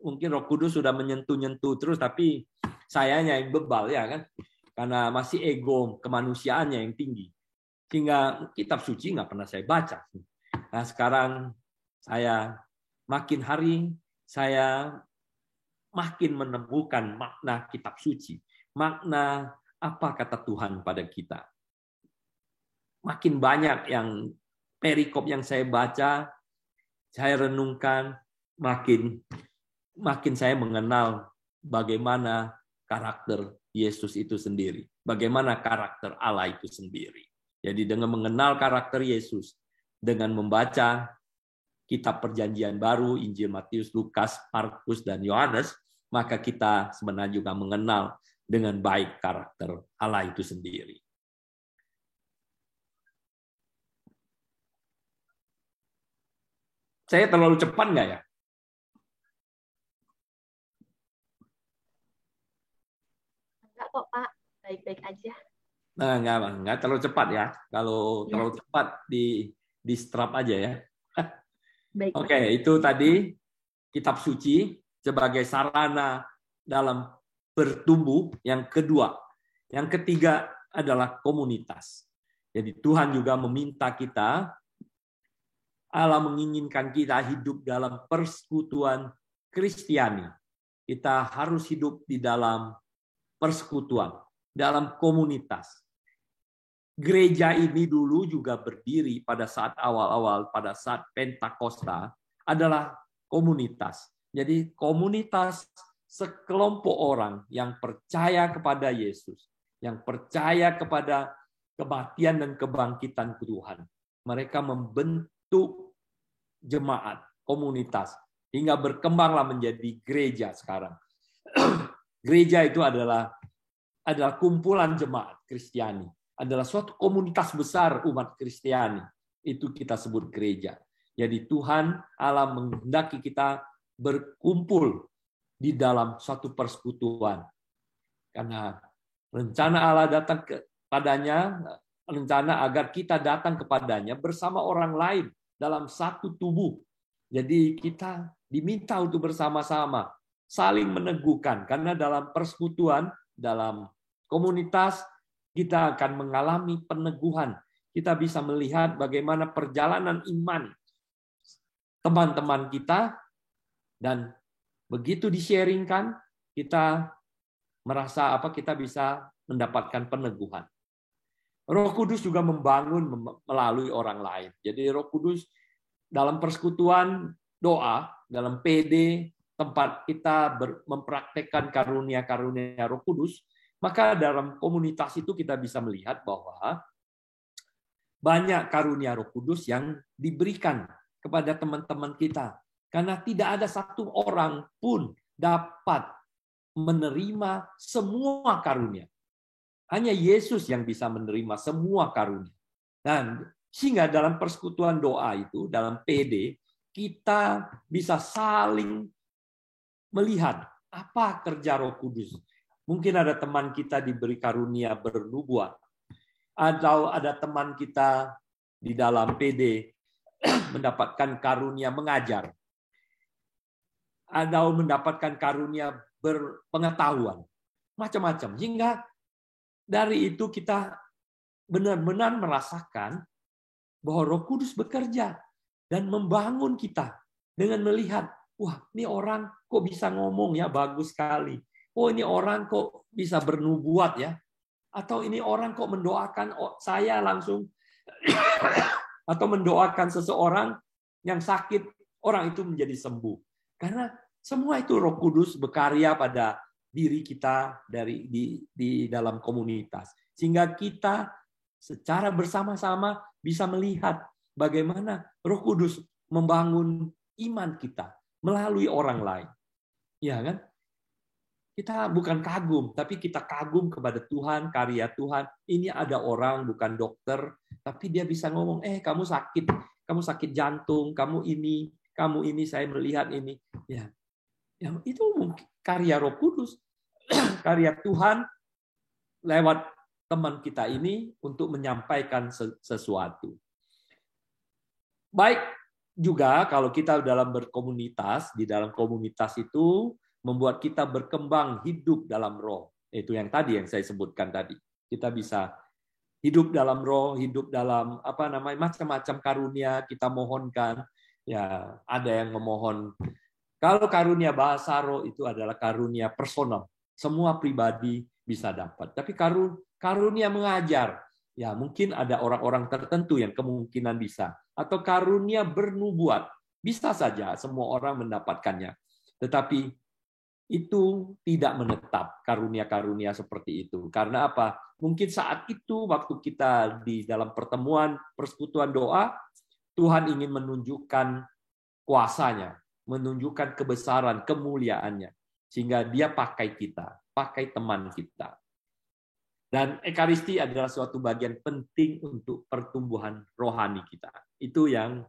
Mungkin Roh Kudus sudah menyentuh-nyentuh terus, tapi sayanya yang bebal ya kan, karena masih ego kemanusiaannya yang tinggi, sehingga kitab suci nggak pernah saya baca. Nah sekarang saya makin hari saya makin menemukan makna kitab suci, makna apa kata Tuhan pada kita. Makin banyak yang perikop yang saya baca, saya renungkan, makin saya mengenal bagaimana karakter Yesus itu sendiri, bagaimana karakter Allah itu sendiri. Jadi dengan mengenal karakter Yesus, dengan membaca kitab Perjanjian Baru, Injil Matius, Lukas, Markus, dan Yohanes, maka kita sebenarnya juga mengenal dengan baik karakter Allah itu sendiri. Saya terlalu cepat nggak ya? Enggak kok Pak, baik-baik aja. Nah, nggak terlalu cepat ya. Kalau terlalu cepat di strap aja ya. Baik. Oke, itu tadi kitab suci sebagai sarana dalam bertumbuh. Yang kedua, yang ketiga adalah komunitas. Jadi Tuhan juga meminta kita, Allah menginginkan kita hidup dalam persekutuan Kristiani. Kita harus hidup di dalam persekutuan, dalam komunitas. Gereja ini dulu juga berdiri pada saat awal-awal, pada saat Pentakosta, adalah komunitas. Jadi komunitas sekelompok orang yang percaya kepada Yesus, yang percaya kepada kematian dan kebangkitan Tuhan. Mereka membentuk jemaat, komunitas, hingga berkembanglah menjadi gereja sekarang. Gereja itu adalah kumpulan jemaat Kristiani, adalah suatu komunitas besar umat Kristiani. Itu kita sebut gereja. Jadi Tuhan Allah menghendaki kita berkumpul di dalam suatu persekutuan. Karena rencana Allah datang kepadanya, rencana agar kita datang kepadanya bersama orang lain dalam satu tubuh. Jadi kita diminta untuk bersama-sama saling meneguhkan, karena dalam persekutuan, dalam komunitas kita akan mengalami peneguhan. Kita bisa melihat bagaimana perjalanan iman teman-teman kita, dan begitu di-sharingkan, kita merasa kita bisa mendapatkan peneguhan. Roh Kudus juga membangun melalui orang lain. Jadi Roh Kudus dalam persekutuan doa, dalam PD, tempat kita mempraktekkan karunia-karunia Roh Kudus, maka dalam komunitas itu kita bisa melihat bahwa banyak karunia Roh Kudus yang diberikan kepada teman-teman kita. Karena tidak ada satu orang pun dapat menerima semua karunia. Hanya Yesus yang bisa menerima semua karunia. Dan sehingga dalam persekutuan doa itu, dalam PD, kita bisa saling melihat apa kerja Roh Kudus. Mungkin ada teman kita diberi karunia bernubuat, atau ada teman kita di dalam PD mendapatkan karunia mengajar, atau mendapatkan karunia berpengetahuan, macam-macam. Hingga dari itu kita benar-benar merasakan bahwa Roh Kudus bekerja dan membangun kita dengan melihat, wah, ini orang kok bisa ngomong ya, bagus sekali. Oh, ini orang kok bisa bernubuat ya. Atau ini orang kok mendoakan saya langsung, atau mendoakan seseorang yang sakit, orang itu menjadi sembuh. Karena semua itu Roh Kudus berkarya pada diri kita di dalam komunitas. Sehingga kita secara bersama-sama bisa melihat bagaimana Roh Kudus membangun iman kita melalui orang lain. Ya kan? Kita bukan kagum, tapi kita kagum kepada Tuhan, karya Tuhan. Ini ada orang, bukan dokter, tapi dia bisa ngomong, kamu sakit jantung, kamu ini, saya melihat ini. Ya, itu mungkin karya Roh Kudus, karya Tuhan lewat teman kita ini untuk menyampaikan sesuatu. Baik juga kalau kita dalam berkomunitas, di dalam komunitas itu membuat kita berkembang hidup dalam roh. Itu yang tadi yang saya sebutkan tadi. Kita bisa hidup dalam roh, hidup dalam macam-macam karunia kita mohonkan. Ya, ada yang memohon. Kalau karunia bahasa roh itu adalah karunia personal. Semua pribadi bisa dapat. Tapi karunia mengajar, ya mungkin ada orang-orang tertentu yang kemungkinan bisa. Atau karunia bernubuat, bisa saja semua orang mendapatkannya. Tetapi itu tidak menetap karunia-karunia seperti itu. Karena apa? Mungkin saat itu waktu kita di dalam pertemuan persekutuan doa, Tuhan ingin menunjukkan kuasanya, menunjukkan kebesaran, kemuliaannya. Sehingga dia pakai kita, pakai teman kita. Dan Ekaristi adalah suatu bagian penting untuk pertumbuhan rohani kita. Itu yang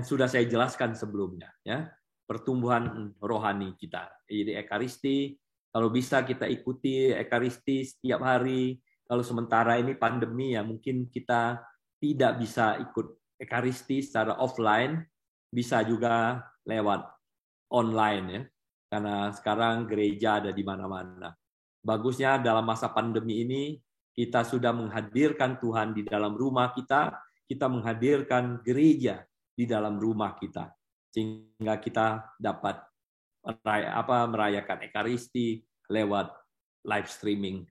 sudah saya jelaskan sebelumnya, ya, pertumbuhan rohani kita. Jadi Ekaristi, kalau bisa kita ikuti Ekaristi setiap hari. Kalau sementara ini pandemi, ya mungkin kita tidak bisa ikut Ekaristi secara offline, bisa juga lewat online, ya. Karena sekarang gereja ada di mana-mana. Bagusnya dalam masa pandemi ini kita sudah menghadirkan Tuhan di dalam rumah kita menghadirkan gereja di dalam rumah kita, sehingga kita dapat merayakan Ekaristi lewat live streaming.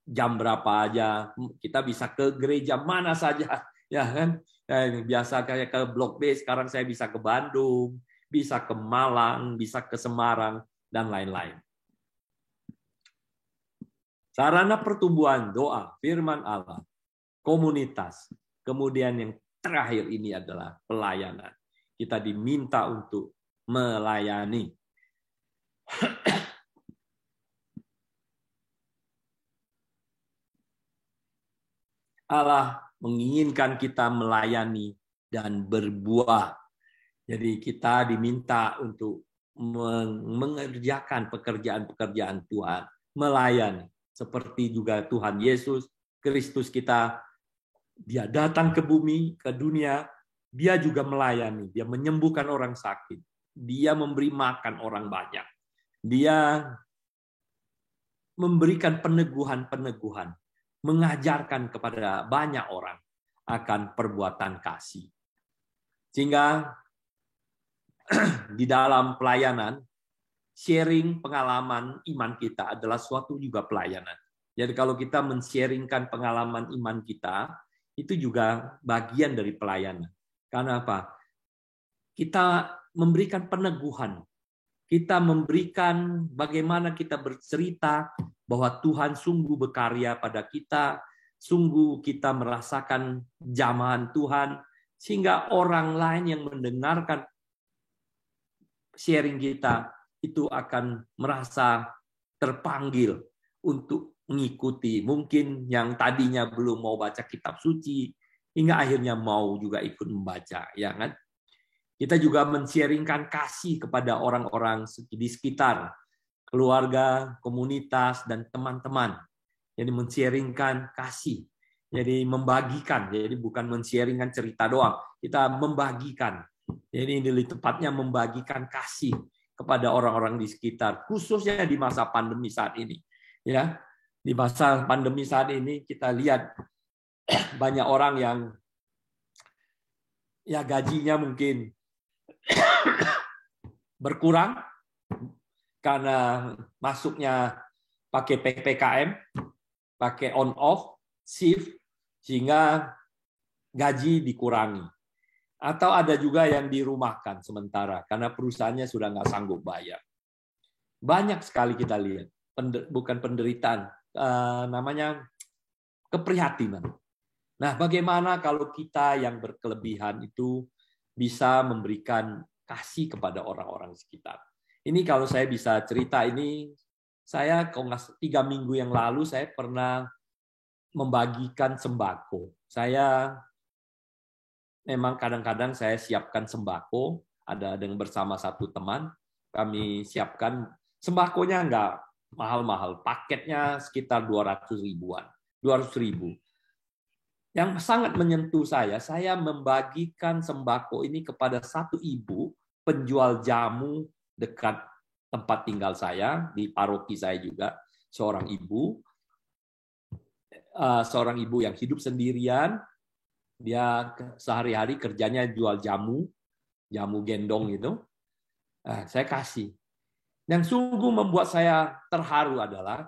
Jam berapa aja, kita bisa ke gereja mana saja, ya kan? Biasa kayak ke Blok B, sekarang saya bisa ke Bandung, bisa ke Malang, bisa ke Semarang, dan lain-lain. Sarana pertumbuhan doa, firman Allah, komunitas, kemudian yang terakhir ini adalah pelayanan. Kita diminta untuk melayani. Allah menginginkan kita melayani dan berbuah. Jadi kita diminta untuk mengerjakan pekerjaan-pekerjaan Tuhan, melayani. Seperti juga Tuhan Yesus Kristus kita, dia datang ke bumi, ke dunia, dia juga melayani, dia menyembuhkan orang sakit, dia memberi makan orang banyak, dia memberikan peneguhan-peneguhan, mengajarkan kepada banyak orang akan perbuatan kasih. Sehingga di dalam pelayanan, sharing pengalaman iman kita adalah suatu juga pelayanan. Jadi kalau kita men-sharingkan pengalaman iman kita, itu juga bagian dari pelayanan. Karena apa? Kita memberikan peneguhan. Kita memberikan bagaimana kita bercerita bahwa Tuhan sungguh berkarya pada kita, sungguh kita merasakan jamahan Tuhan, sehingga orang lain yang mendengarkan sharing kita itu akan merasa terpanggil untuk mengikuti. Mungkin yang tadinya belum mau baca kitab suci, hingga akhirnya mau juga ikut membaca, ya kan? Kita juga men-sharingkan kasih kepada orang-orang di sekitar, keluarga, komunitas, dan teman-teman. Jadi men-sharingkan kasih. Jadi membagikan, jadi bukan men-sharingkan cerita doang. Kita membagikan. Jadi ini tepatnya membagikan kasih kepada orang-orang di sekitar, khususnya di masa pandemi saat ini. Ya, di masa pandemi saat ini kita lihat banyak orang yang ya gajinya mungkin berkurang karena masuknya pakai PPKM, pakai on off shift, sehingga gaji dikurangi. Atau ada juga yang dirumahkan sementara karena perusahaannya sudah nggak sanggup bayar. Banyak sekali kita lihat, bukan penderitaan, namanya keprihatinan. Nah, bagaimana kalau kita yang berkelebihan itu bisa memberikan kasih kepada orang-orang sekitar? Ini kalau saya bisa cerita ini, saya kalau nggak 3 minggu yang lalu saya pernah membagikan sembako. Saya memang kadang-kadang saya siapkan sembako, ada dengan bersama satu teman, kami siapkan sembakonya nggak mahal-mahal, paketnya sekitar 200 ribuan, 200 ribu. Yang sangat menyentuh saya membagikan sembako ini kepada satu ibu penjual jamu dekat tempat tinggal saya, di paroki saya juga, seorang ibu yang hidup sendirian, dia sehari-hari kerjanya jual jamu gendong itu. Saya kasih. Yang sungguh membuat saya terharu adalah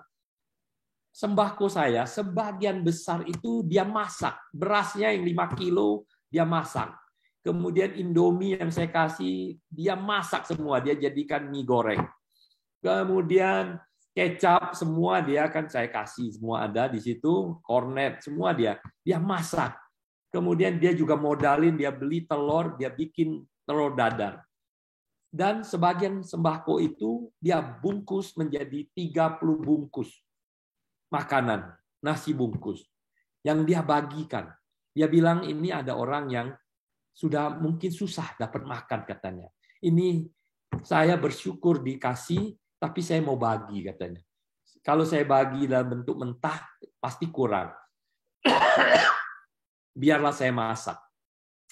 sembako saya, sebagian besar itu dia masak. Berasnya yang 5 kilo, dia masak. Kemudian Indomie yang saya kasih, dia masak semua. Dia jadikan mie goreng. Kemudian kecap, semua dia kan saya kasih. Semua ada di situ. Kornet, semua dia masak. Kemudian dia juga modalin, dia beli telur, dia bikin telur dadar. Dan sebagian sembako itu dia bungkus menjadi 30 bungkus. Makanan, nasi bungkus yang dia bagikan. Dia bilang ini ada orang yang sudah mungkin susah dapat makan katanya. Ini saya bersyukur dikasih, tapi saya mau bagi katanya. Kalau saya bagi dalam bentuk mentah pasti kurang. Biarlah saya masak.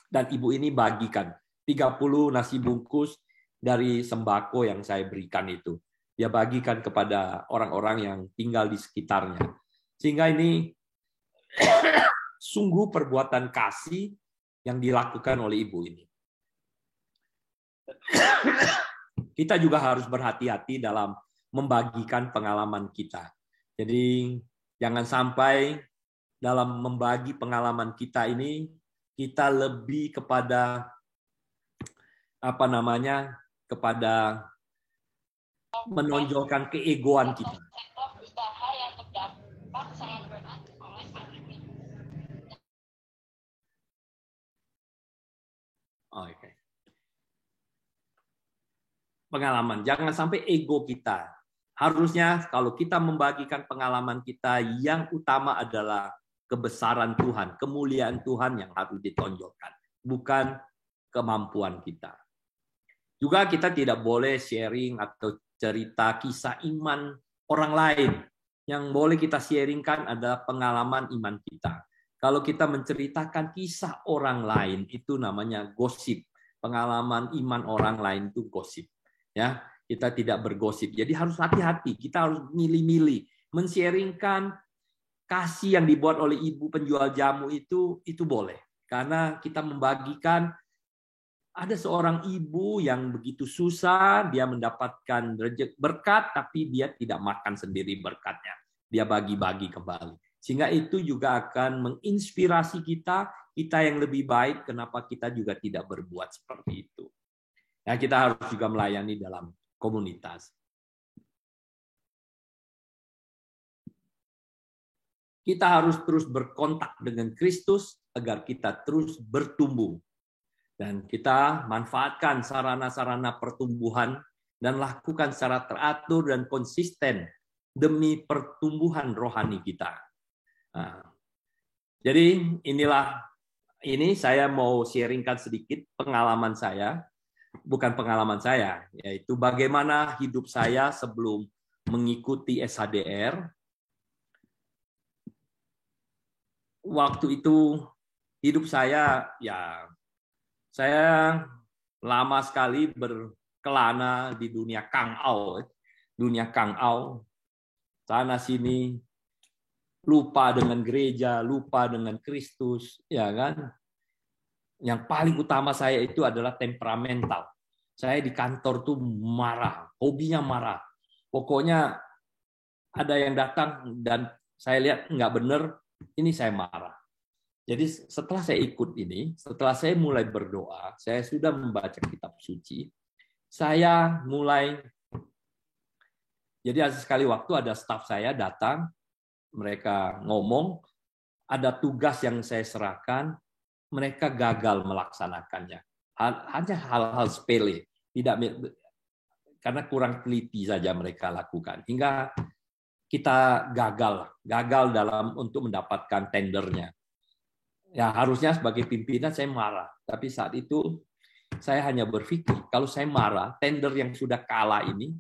Dan ibu ini bagikan 30 nasi bungkus dari sembako yang saya berikan itu. Dia bagikan kepada orang-orang yang tinggal di sekitarnya. Sehingga ini sungguh perbuatan kasih yang dilakukan oleh ibu ini. Kita juga harus berhati-hati dalam membagikan pengalaman kita. Jadi jangan sampai dalam membagi pengalaman kita ini, kita lebih kepada kepada menonjolkan keegoan kita. Oke. Pengalaman, jangan sampai ego kita. Harusnya kalau kita membagikan pengalaman kita, yang utama adalah kebesaran Tuhan, kemuliaan Tuhan yang harus ditonjolkan, bukan kemampuan kita. Juga kita tidak boleh sharing atau cerita kisah iman orang lain. Yang boleh kita sharingkan adalah pengalaman iman kita. Kalau kita menceritakan kisah orang lain, itu namanya gosip. Pengalaman iman orang lain itu gosip. Ya, kita tidak bergosip. Jadi harus hati-hati. Kita harus milih-milih. Men-sharingkan kasih yang dibuat oleh ibu penjual jamu itu boleh. Karena kita membagikan. Ada seorang ibu yang begitu susah, dia mendapatkan berkat, tapi dia tidak makan sendiri berkatnya. Dia bagi-bagi kembali. Sehingga itu juga akan menginspirasi kita yang lebih baik, kenapa kita juga tidak berbuat seperti itu. Ya, kita harus juga melayani dalam komunitas. Kita harus terus berkontak dengan Kristus agar kita terus bertumbuh. Dan kita manfaatkan sarana-sarana pertumbuhan dan lakukan secara teratur dan konsisten demi pertumbuhan rohani kita. Nah, jadi ini saya mau sharingkan sedikit pengalaman saya, bukan pengalaman saya, yaitu bagaimana hidup saya sebelum mengikuti SHDR. Waktu itu hidup saya saya lama sekali berkelana di dunia Kangau, sana sini, lupa dengan gereja, lupa dengan Kristus, ya kan? Yang paling utama saya itu adalah temperamental. Saya di kantor tuh marah, hobinya marah. Pokoknya ada yang datang dan saya lihat nggak benar, ini saya marah. Jadi setelah saya ikut ini, setelah saya mulai berdoa, saya sudah membaca kitab suci, saya mulai, jadi sekali waktu ada staf saya datang, mereka ngomong, ada tugas yang saya serahkan, mereka gagal melaksanakannya. Hanya hal-hal sepele, karena kurang teliti saja mereka lakukan. Hingga kita gagal dalam untuk mendapatkan tendernya. Ya harusnya sebagai pimpinan saya marah, tapi saat itu saya hanya berpikir kalau saya marah, tender yang sudah kalah ini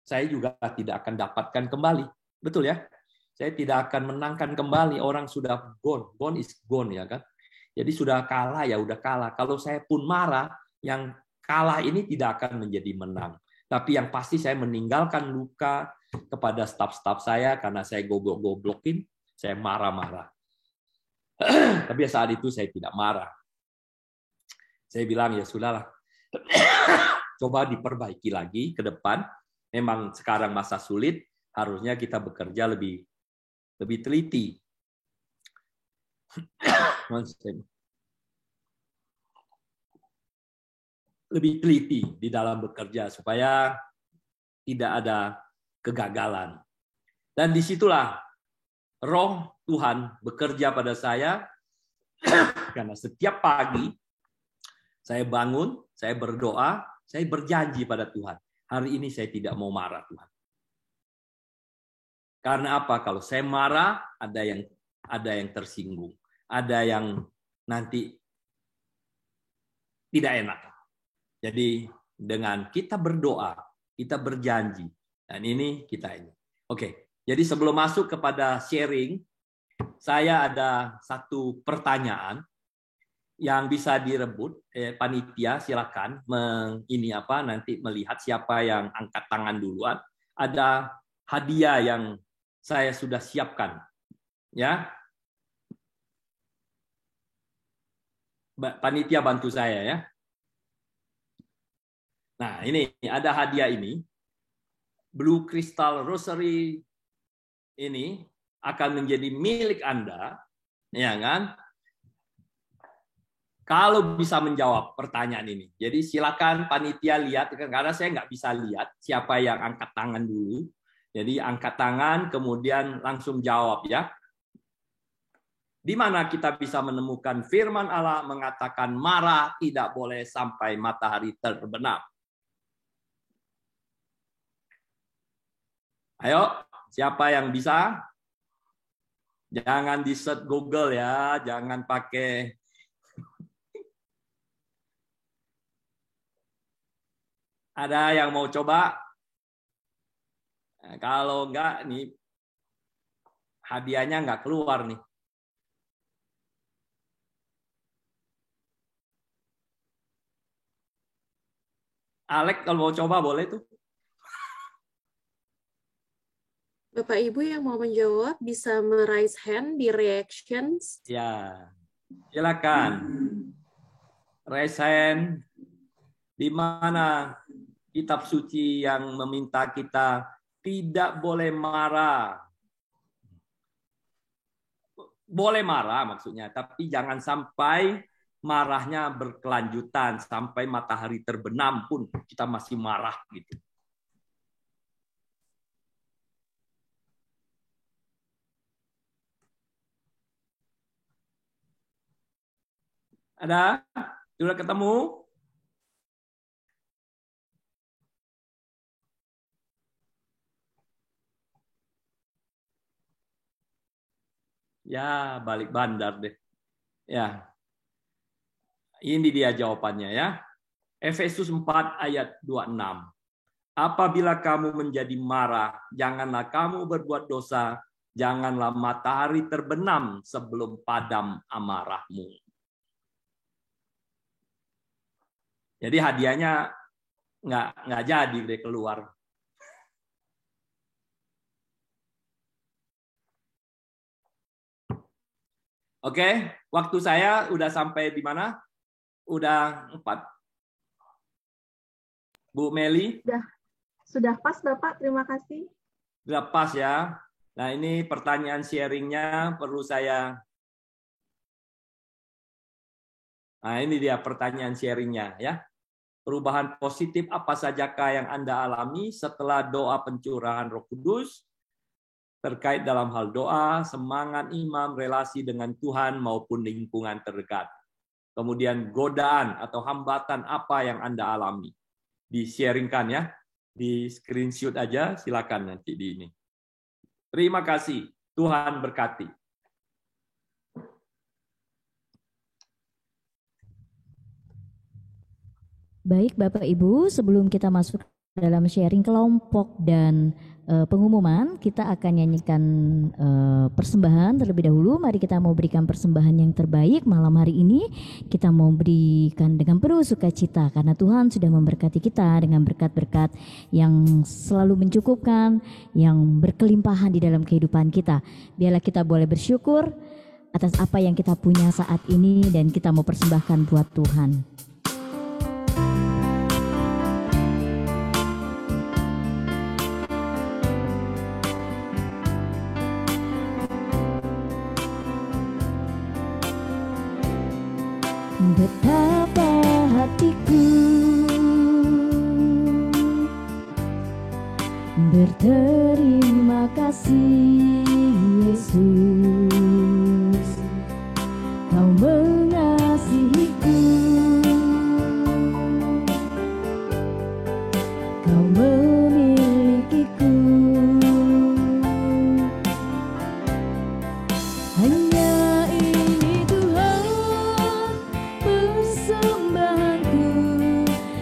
saya juga tidak akan dapatkan kembali. Betul ya? Saya tidak akan menangkan kembali, orang sudah gone is gone ya kan. Jadi sudah kalah ya udah kalah. Kalau saya pun marah, yang kalah ini tidak akan menjadi menang. Tapi yang pasti saya meninggalkan luka kepada staf-staf saya karena saya goblok-goblokin, saya marah-marah. Tapi saat itu saya tidak marah. Saya bilang ya sudahlah, coba diperbaiki lagi ke depan. Memang sekarang masa sulit, harusnya kita bekerja lebih teliti. Lebih teliti di dalam bekerja supaya tidak ada kegagalan. Dan disitulah Roh Tuhan bekerja pada saya, karena setiap pagi saya bangun, saya berdoa, saya berjanji pada Tuhan. Hari ini saya tidak mau marah Tuhan. Karena apa? Kalau saya marah, ada yang tersinggung, ada yang nanti tidak enak. Jadi dengan kita berdoa, kita berjanji, dan ini kita ini. Oke. Jadi sebelum masuk kepada sharing, saya ada satu pertanyaan yang bisa direbut. Panitia silakan nanti melihat siapa yang angkat tangan duluan. Ada hadiah yang saya sudah siapkan, ya. Panitia bantu saya ya. Nah ini ada hadiah ini, Blue Crystal Rosary. Ini akan menjadi milik Anda, ya kan? Kalau bisa menjawab pertanyaan ini. Jadi silakan panitia lihat, karena saya nggak bisa lihat siapa yang angkat tangan dulu. Jadi angkat tangan, kemudian langsung jawab ya. Di mana kita bisa menemukan firman Allah mengatakan marah tidak boleh sampai matahari terbenam. Ayo. Siapa yang bisa? Jangan di search Google ya, jangan pakai. Ada yang mau coba? Nah, kalau enggak, nih hadiahnya enggak keluar nih. Alex kalau mau coba boleh tuh. Bapak Ibu yang mau menjawab bisa raise hand di reactions. Ya, silakan. Raise hand. Di mana kitab suci yang meminta kita tidak boleh marah. Boleh marah maksudnya, tapi jangan sampai marahnya berkelanjutan sampai matahari terbenam pun kita masih marah gitu. Ada? Sudah ketemu? Ya, balik bandar deh. Ya. Ini dia jawabannya ya. Efesus 4 ayat 26. Apabila kamu menjadi marah, janganlah kamu berbuat dosa, janganlah matahari terbenam sebelum padam amarahmu. Jadi hadiahnya nggak jadi deh keluar. Oke, waktu saya udah sampai di mana? Udah 4. Bu Meli? Sudah pas Bapak, terima kasih. Sudah pas ya. Nah ini pertanyaan sharingnya perlu saya. Nah ini dia pertanyaan sharingnya ya. Perubahan positif apa sajakah yang Anda alami setelah doa pencurahan Roh Kudus? terkait dalam hal doa, semangat imam, relasi dengan Tuhan maupun lingkungan terdekat. Kemudian godaan atau hambatan apa yang Anda alami. Di-sharingkan ya, di screenshot aja, silakan nanti di ini. Terima kasih, Tuhan berkati. Baik Bapak Ibu, sebelum kita masuk dalam sharing kelompok dan pengumuman, kita akan nyanyikan persembahan terlebih dahulu. Mari kita mau berikan persembahan yang terbaik malam hari ini. Kita mau berikan dengan penuh sukacita karena Tuhan sudah memberkati kita dengan berkat-berkat yang selalu mencukupkan, yang berkelimpahan di dalam kehidupan kita. Biarlah kita boleh bersyukur atas apa yang kita punya saat ini dan kita mau persembahkan buat Tuhan. Betapa hatiku berterima kasih Yesus, Kau mengasihiku, Kau memilikiku. Hanya ini Tuhan persembahanku,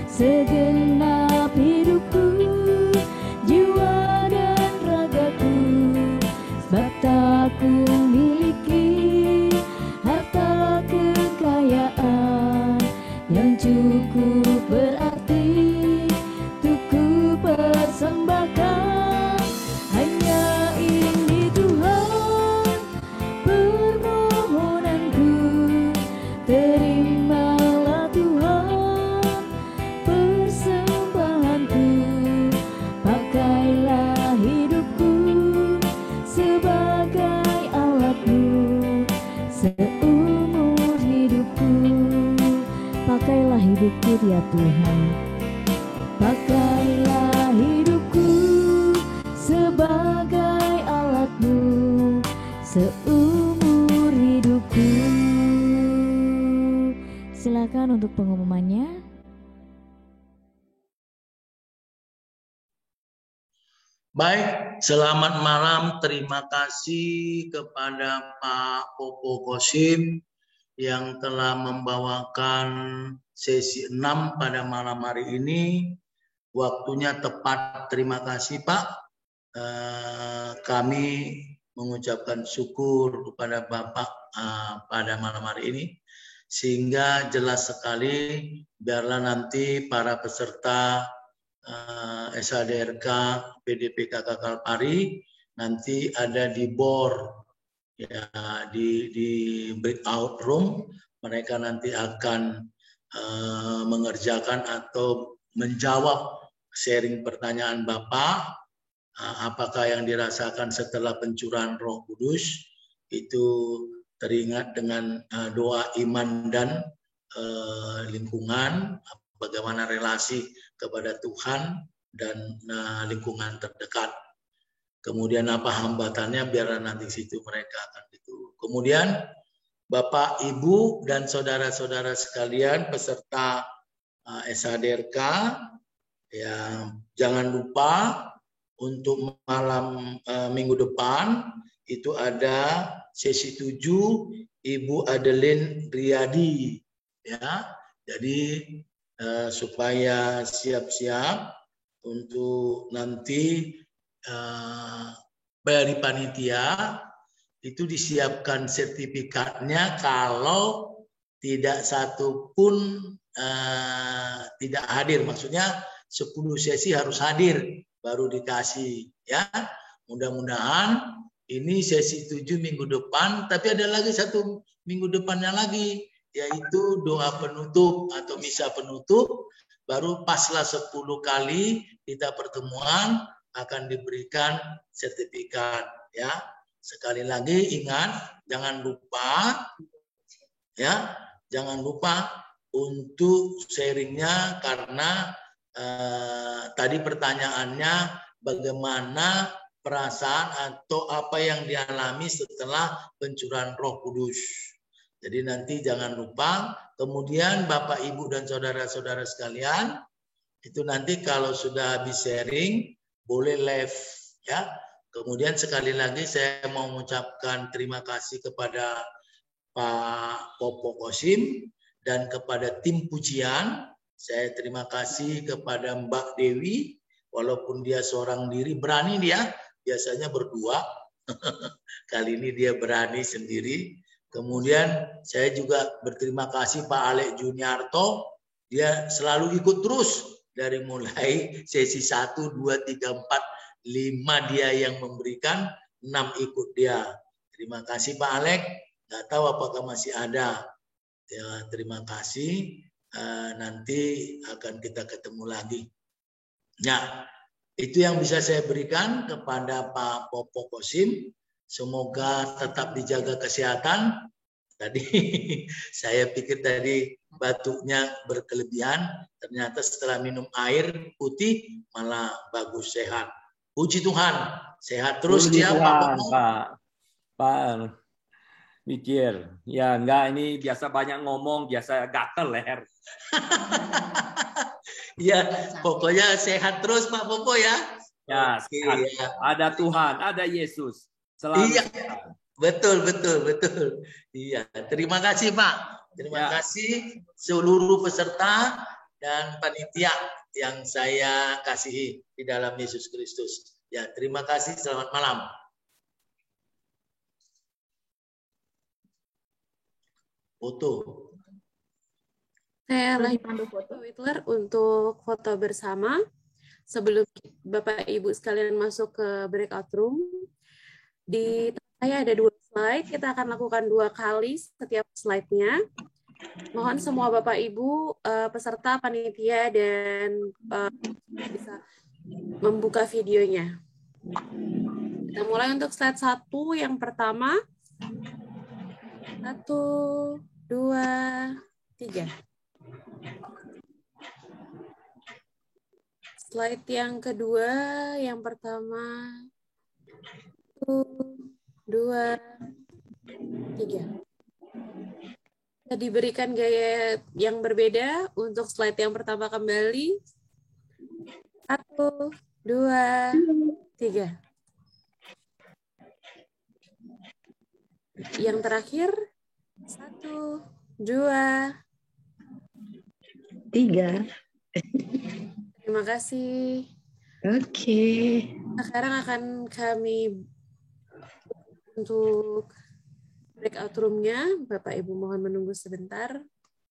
segenap hidupku, jiwa dan ragaku. Sebab tak ku miliki harta kekayaan yang cukup berarti untuk ku persembahkan. Hanya ini Tuhan permohonanku, terimalah Tuhan persembahanku. Pakailah hidupku sebagai alatmu seumur hidupku. Pakailah hidupku ya Tuhan, pakailah hidupku sebagai alatmu seumur hidupku. Silakan untuk pengumumannya. Baik, selamat malam. Terima kasih kepada Pak Popo Kosim yang telah membawakan sesi 6 pada malam hari ini. Waktunya tepat. Terima kasih Pak. Kami mengucapkan syukur kepada Bapak pada malam hari ini. Sehingga jelas sekali, biarlah nanti para peserta SHDRK PDP KK Kalpari nanti ada di BOR ya, di breakout room. Mereka nanti akan mengerjakan atau menjawab sharing pertanyaan Bapak, apakah yang dirasakan setelah pencurahan Roh Kudus itu teringat dengan doa iman dan lingkungan, bagaimana relasi kepada Tuhan dan lingkungan terdekat. Kemudian apa hambatannya, biar nanti situ mereka akan itu. Kemudian Bapak, Ibu, dan saudara-saudara sekalian peserta SHDRK, ya, jangan lupa untuk malam minggu depan itu ada sesi 7 Ibu Adeline Riyadi, ya. Jadi supaya siap-siap untuk nanti dari panitia itu disiapkan sertifikatnya. Kalau tidak satu pun tidak hadir, maksudnya 10 sesi harus hadir baru dikasih, ya. Mudah-mudahan ini sesi 7 minggu depan, tapi ada lagi satu minggu depannya lagi, yaitu doa penutup atau misa penutup. Baru paslah 10 kali kita pertemuan akan diberikan sertifikat, ya. Sekali lagi ingat, jangan lupa, ya, jangan lupa untuk sharingnya, karena tadi pertanyaannya bagaimana perasaan atau apa yang dialami setelah pencurahan Roh Kudus. Jadi nanti jangan lupa, kemudian Bapak, Ibu, dan saudara-saudara sekalian, itu nanti kalau sudah habis sharing, boleh live ya. Kemudian sekali lagi saya mau mengucapkan terima kasih kepada Pak Popo Kosim dan kepada tim pujian. Saya terima kasih kepada Mbak Dewi, walaupun dia seorang diri, berani dia, biasanya berdua. Kali ini dia berani sendiri. Kemudian saya juga berterima kasih Pak Alek Juniarto, dia selalu ikut terus dari mulai sesi 1, 2, 3, 4, 5 dia yang memberikan, 6 ikut dia. Terima kasih Pak Alek, nggak tahu apakah masih ada. Ya, terima kasih, nanti akan kita ketemu lagi. Ya, itu yang bisa saya berikan kepada Pak Popo Kosim. Semoga tetap dijaga kesehatan. Tadi saya pikir tadi batuknya berkelebihan, ternyata setelah minum air putih malah bagus, sehat. Puji Tuhan, sehat terus dia Pak mikir. Ya enggak, ini biasa banyak ngomong, biasa gatel leher. Ya, pokoknya sehat terus Pak Popo ya. Ya, sehat. Ya. Ada Tuhan, ada Yesus. Selalu. Iya, betul. Iya, terima kasih Pak. Terima kasih seluruh peserta dan panitia yang saya kasihi di dalam Yesus Kristus. Ya, terima kasih. Selamat malam. Foto. Saya lanjut Whitler untuk foto bersama. Sebelum Bapak Ibu sekalian masuk ke breakout room, di saya ada 2 slide. Kita akan lakukan 2 kali setiap slide-nya. Mohon semua Bapak Ibu peserta panitia dan bisa membuka videonya. Kita mulai untuk slide 1 yang pertama. 1, 2, 3. Slide yang kedua, yang pertama. 1, 2, 3. Kita diberikan gaya yang berbeda untuk slide yang pertama kembali. 1, 2, 3. Yang terakhir, 1, 2, 3. Terima kasih. Oke. Sekarang akan kami untuk breakout room-nya. Bapak Ibu mohon menunggu sebentar.